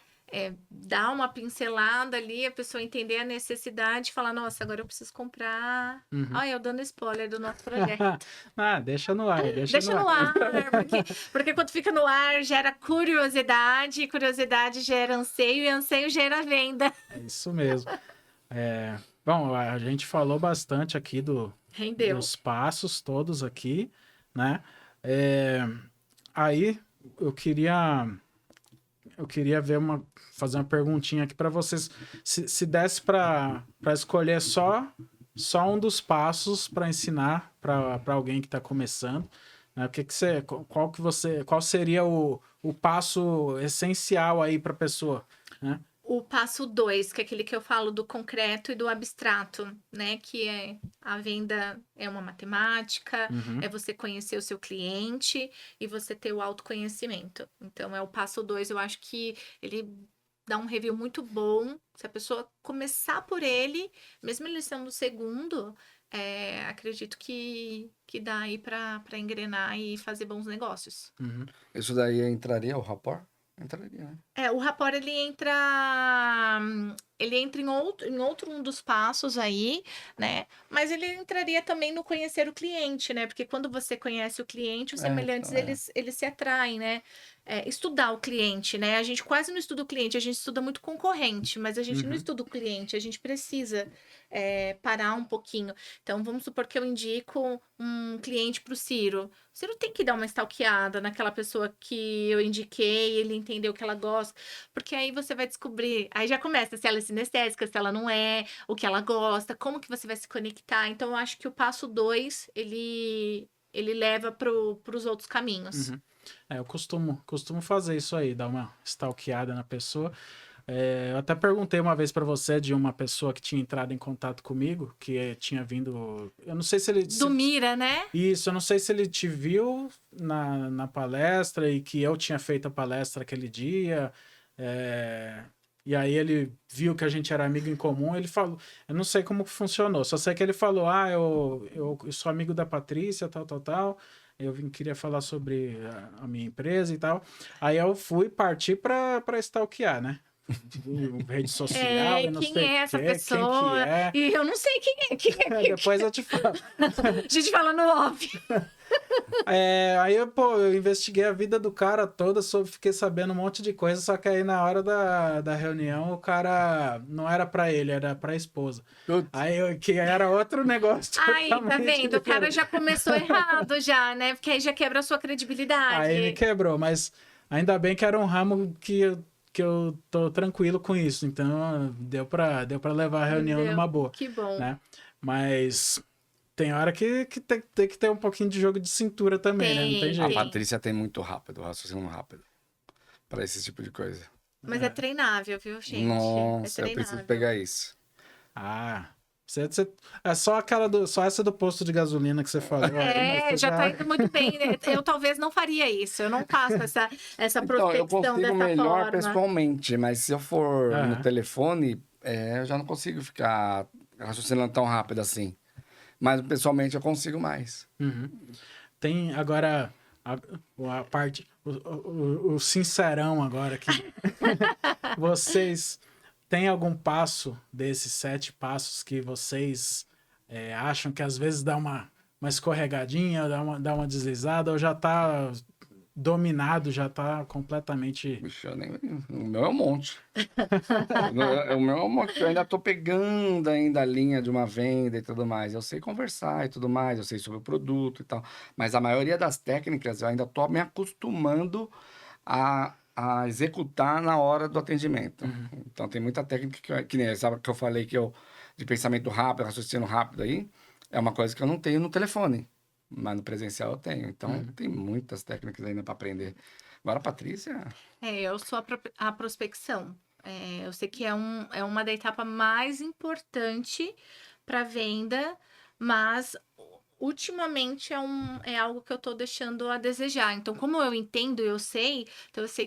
Dar uma pincelada ali, a pessoa entender a necessidade e falar, nossa, agora eu preciso comprar. Olha, eu dando spoiler do nosso projeto. Deixa no ar. Deixa no ar, porque quando fica no ar gera curiosidade, e curiosidade gera anseio, e anseio gera venda. É isso mesmo. Bom, a gente falou bastante aqui dos passos todos aqui, né? Aí eu queria fazer uma perguntinha aqui para vocês. Se desse para escolher só um dos passos para ensinar para alguém que está começando, né? Qual seria o passo essencial aí para a pessoa, né? O passo 2, que é aquele que eu falo do concreto e do abstrato, né? Que a venda é uma matemática, é você conhecer o seu cliente e você ter o autoconhecimento. Então, é o passo 2, eu acho que ele dá um review muito bom. Se a pessoa começar por ele, mesmo ele sendo o segundo, acredito que dá aí para engrenar e fazer bons negócios. Isso daí entraria o rapport? Entraria, né? O rapport, ele entra em outro um dos passos aí, né? Mas ele entraria também no conhecer o cliente, né? Porque quando você conhece o cliente, os semelhantes, eles se atraem, né? Estudar o cliente, né? A gente quase não estuda o cliente, a gente estuda muito concorrente, mas a gente não estuda o cliente, a gente precisa parar um pouquinho. Então, vamos supor que eu indico um cliente para o Ciro. O Ciro tem que dar uma stalkeada naquela pessoa que eu indiquei, ele entendeu que ela gosta, porque aí você vai descobrir, aí já começa se ela é sinestésica, se ela não é, o que ela gosta, como que você vai se conectar. Então, eu acho que o passo 2, ele leva para os outros caminhos. Eu costumo fazer isso aí, dar uma stalkeada na pessoa. Eu até perguntei uma vez para você de uma pessoa que tinha entrado em contato comigo, que tinha vindo... Eu não sei se ele... Do Mira, né? Isso, eu não sei se ele te viu na palestra e que eu tinha feito a palestra aquele dia. E aí ele viu que a gente era amigo em comum, ele falou... Eu não sei como que funcionou, só sei que ele falou, eu sou amigo da Patrícia, tal. Eu queria falar sobre a minha empresa e tal. Aí eu parti para stalkear, né? Rede social, eu não sei quem é essa pessoa? Quem que é. E eu não sei quem é. Depois eu te falo. A gente fala no off. Aí eu investiguei a vida do cara toda, fiquei sabendo um monte de coisa, só que aí na hora da reunião o cara não era pra ele, era pra esposa. Aí que era outro negócio. Aí, tá vendo? Diferente. O cara já começou errado já, né? Porque aí já quebra a sua credibilidade. Aí me quebrou, mas ainda bem que era um ramo que eu tô tranquilo com isso, então deu pra levar a reunião numa boa. Que bom. Né? Mas tem hora que tem que ter um pouquinho de jogo de cintura também, né? Não tem A jeito. Patrícia tem muito rápido, raciocínio rápido. Pra esse tipo de coisa. Mas é treinável, viu, gente? É Nossa, eu treinável. preciso pegar isso. Ah, é só essa do posto de gasolina que você falou. É, Mas já tá indo muito bem. Eu talvez não faria isso. Eu não faço essa Então, eu prospecção consigo dessa melhor forma. pessoalmente, mas se eu for no Aham. telefone, eu já não consigo ficar raciocinando tão rápido assim. Mas pessoalmente eu consigo mais. Uhum. Tem agora a parte, o sincerão agora aqui. Vocês têm algum passo desses 7 passos que vocês acham que às vezes dá uma escorregadinha, dá uma deslizada, ou já tá dominado, já tá completamente... Bicho, o meu é um monte. O meu é um monte. Eu ainda tô pegando ainda a linha de uma venda e tudo mais. Eu sei conversar e tudo mais, eu sei sobre o produto e tal. Mas a maioria das técnicas eu ainda tô me acostumando a executar na hora do atendimento. Então tem muita técnica que nem sabe que eu falei de pensamento rápido, raciocínio rápido aí, é uma coisa que eu não tenho no telefone. Mas no presencial eu tenho. Então tem muitas técnicas ainda para aprender. Agora, a Patrícia. Eu sou a prospecção. Eu sei que é uma da etapa mais importante para venda, mas ultimamente é algo que eu tô deixando a desejar. Então, como eu entendo, eu sei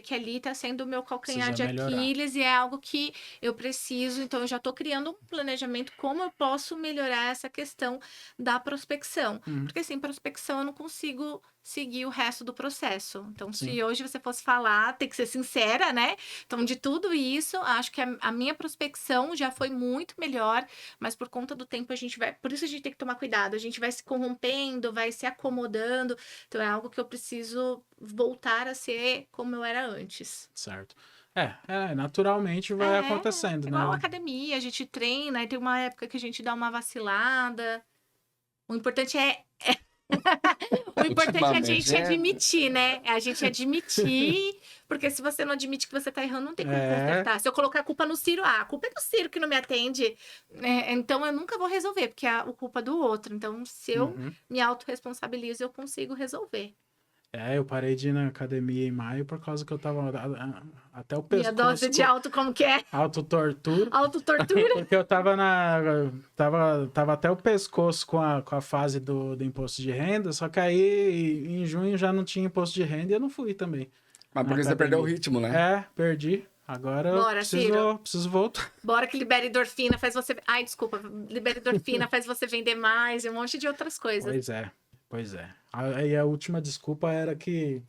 que ali tá sendo o meu calcanhar Precisa de melhorar. Aquiles e é algo que eu preciso. Então, eu já tô criando um planejamento como eu posso melhorar essa questão da prospecção. Porque sem prospecção eu não consigo seguir o resto do processo. Então, Sim. se hoje você fosse falar, tem que ser sincera, né? Então, de tudo isso, acho que a minha prospecção já foi muito melhor, mas por conta do tempo a gente vai... Por isso a gente tem que tomar cuidado. A gente vai se corrompendo, vai se acomodando. Então, é algo que eu preciso voltar a ser como eu era antes. Certo. Naturalmente vai acontecendo, Igual né? academia, a gente treina, e tem uma época que a gente dá uma vacilada. O importante o importante é a gente admitir, né? É a gente admitir, porque se você não admite que você tá errando, não tem como consertar. Se eu colocar a culpa no Ciro, a culpa é do Ciro que não me atende, então eu nunca vou resolver, porque é a culpa do outro. Então, se eu me autorresponsabilizo, eu consigo resolver. Eu parei de ir na academia em maio por causa que eu tava até o pescoço. E a dose de como que é? Autotortura. Autotortura? Porque eu tava tava até o pescoço com a fase do imposto de renda, só que aí em junho já não tinha imposto de renda e eu não fui também. Mas porque você perdeu o ritmo, né? Perdi. Agora Bora, eu preciso voltar. Bora que libere endorfina, faz você... Ai, desculpa. Libere endorfina, faz você vender mais e um monte de outras coisas. Pois é. Aí a última desculpa era que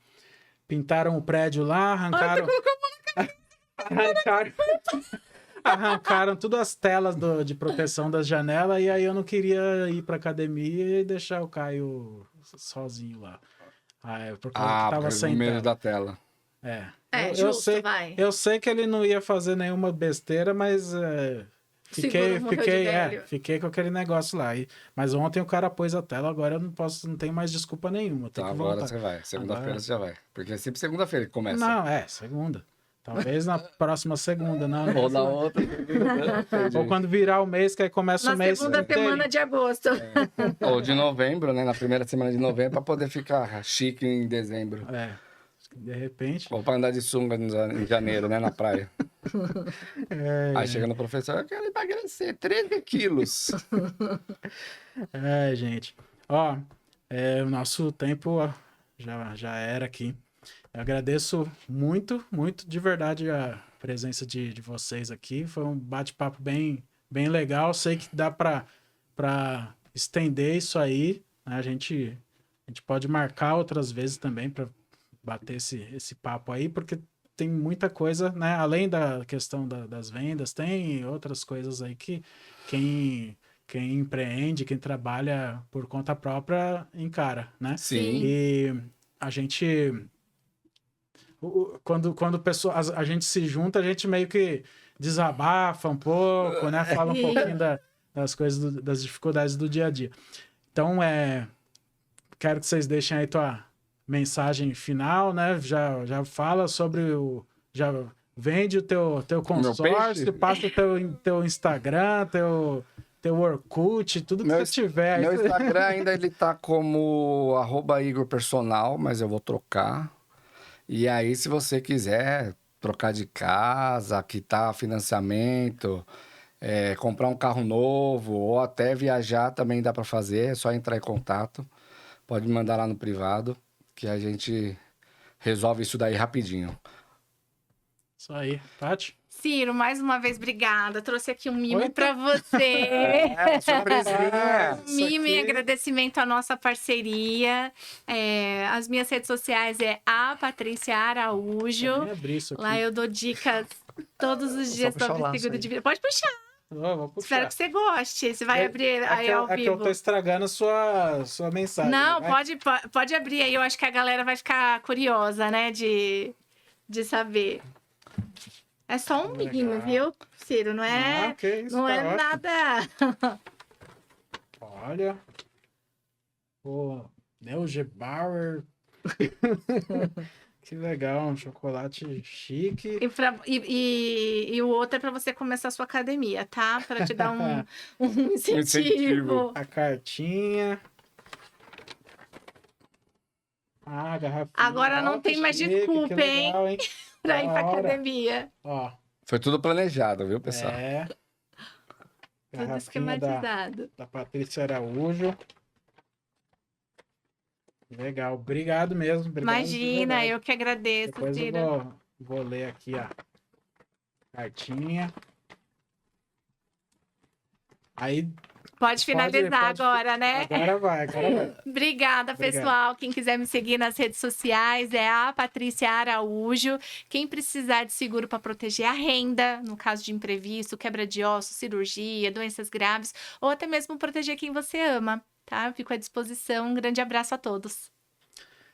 pintaram o prédio lá, arrancaram... Arrancaram todas as telas de proteção das janelas e aí eu não queria ir pra academia e deixar o Caio sozinho lá. Por causa que tava sem medo tela. da tela. Eu sei que ele não ia fazer nenhuma besteira, mas fiquei com aquele negócio lá. Mas ontem o cara pôs a tela, agora eu não tenho mais desculpa nenhuma. Tem que Agora voltar. você vai. Segunda-feira você já vai. Porque é sempre segunda-feira que começa. Não, segunda. Talvez na próxima segunda, não. Ou na outra. Ou quando virar o mês, que aí começa o mês. Na segunda semana de agosto. Ou de novembro, né? Na primeira semana de novembro, pra poder ficar chique em dezembro. De repente. Ou pra andar de sunga em janeiro, né? Na praia. Aí chega no professor, eu quero emagrecer 13 quilos. Gente. O nosso tempo já era aqui. Eu agradeço muito, muito de verdade a presença de vocês aqui. Foi um bate-papo bem legal. Sei que dá para estender isso aí, né? A gente pode marcar outras vezes também para bater esse papo aí, porque tem muita coisa, né? Além da questão das vendas, tem outras coisas aí que quem empreende, quem trabalha por conta própria encara, né? Sim. E a gente... Quando a gente se junta, a gente meio que desabafa um pouco, né? Fala um pouquinho das coisas, das dificuldades do dia a dia. Então, quero que vocês deixem aí tua mensagem final, né? Já fala sobre já vende o teu consórcio, passa o teu Instagram, teu Orkut, tudo que você tiver. Meu Instagram ainda ele tá como @IgorPersonal, mas eu vou trocar. E aí, se você quiser trocar de casa, quitar financiamento, comprar um carro novo ou até viajar também dá para fazer, é só entrar em contato. Pode me mandar lá no privado que a gente resolve isso daí rapidinho. Isso aí. Tati? Ciro, mais uma vez, obrigada. Trouxe aqui um mimo para você. Surpresinha. Um mimo e agradecimento à nossa parceria. As minhas redes sociais a Patrícia Araújo. Lá eu dou dicas todos os dias sobre seguro de vida. Pode puxar. Vou puxar. Espero que você goste. Você vai abrir aí ao vivo. É que eu tô estragando a sua mensagem. Não, né? pode abrir aí. Eu acho que a galera vai ficar curiosa, né? De saber. É só um mimo, viu, Ciro? Não é, não tá é nada. Olha. O Neugebauer. Que legal, um chocolate chique. E o outro é para você começar a sua academia, tá? Para te dar um incentivo. A cartinha. A garrafinha. Agora não tem mais desculpa, legal, hein? Pra ir pra academia. Ó. Foi tudo planejado, viu, pessoal? Tudo esquematizado. Da Patrícia Araújo. Legal, obrigado mesmo. Obrigado. Imagina, eu que agradeço, Depois Ciro. Eu vou ler aqui a Aí pode finalizar agora, né? Agora vai. Obrigada, pessoal. Quem quiser me seguir nas redes sociais é a Patrícia Araújo. Quem precisar de seguro para proteger a renda, no caso de imprevisto, quebra de ossos, cirurgia, doenças graves, ou até mesmo proteger quem você ama, tá? Eu fico à disposição. Um grande abraço a todos.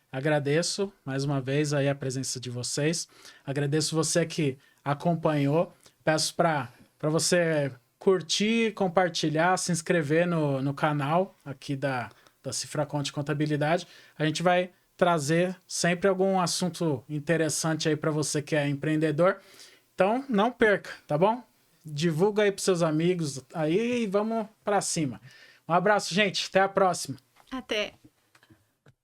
Agradeço mais uma vez aí a presença de vocês. Agradeço você que acompanhou. Peço para você curtir, compartilhar, se inscrever no canal aqui da Cifraconte Contabilidade. A gente vai trazer sempre algum assunto interessante aí para você que é empreendedor. Então, não perca, tá bom? Divulga aí para seus amigos aí e vamos para cima. Um abraço, gente. Até a próxima. Até.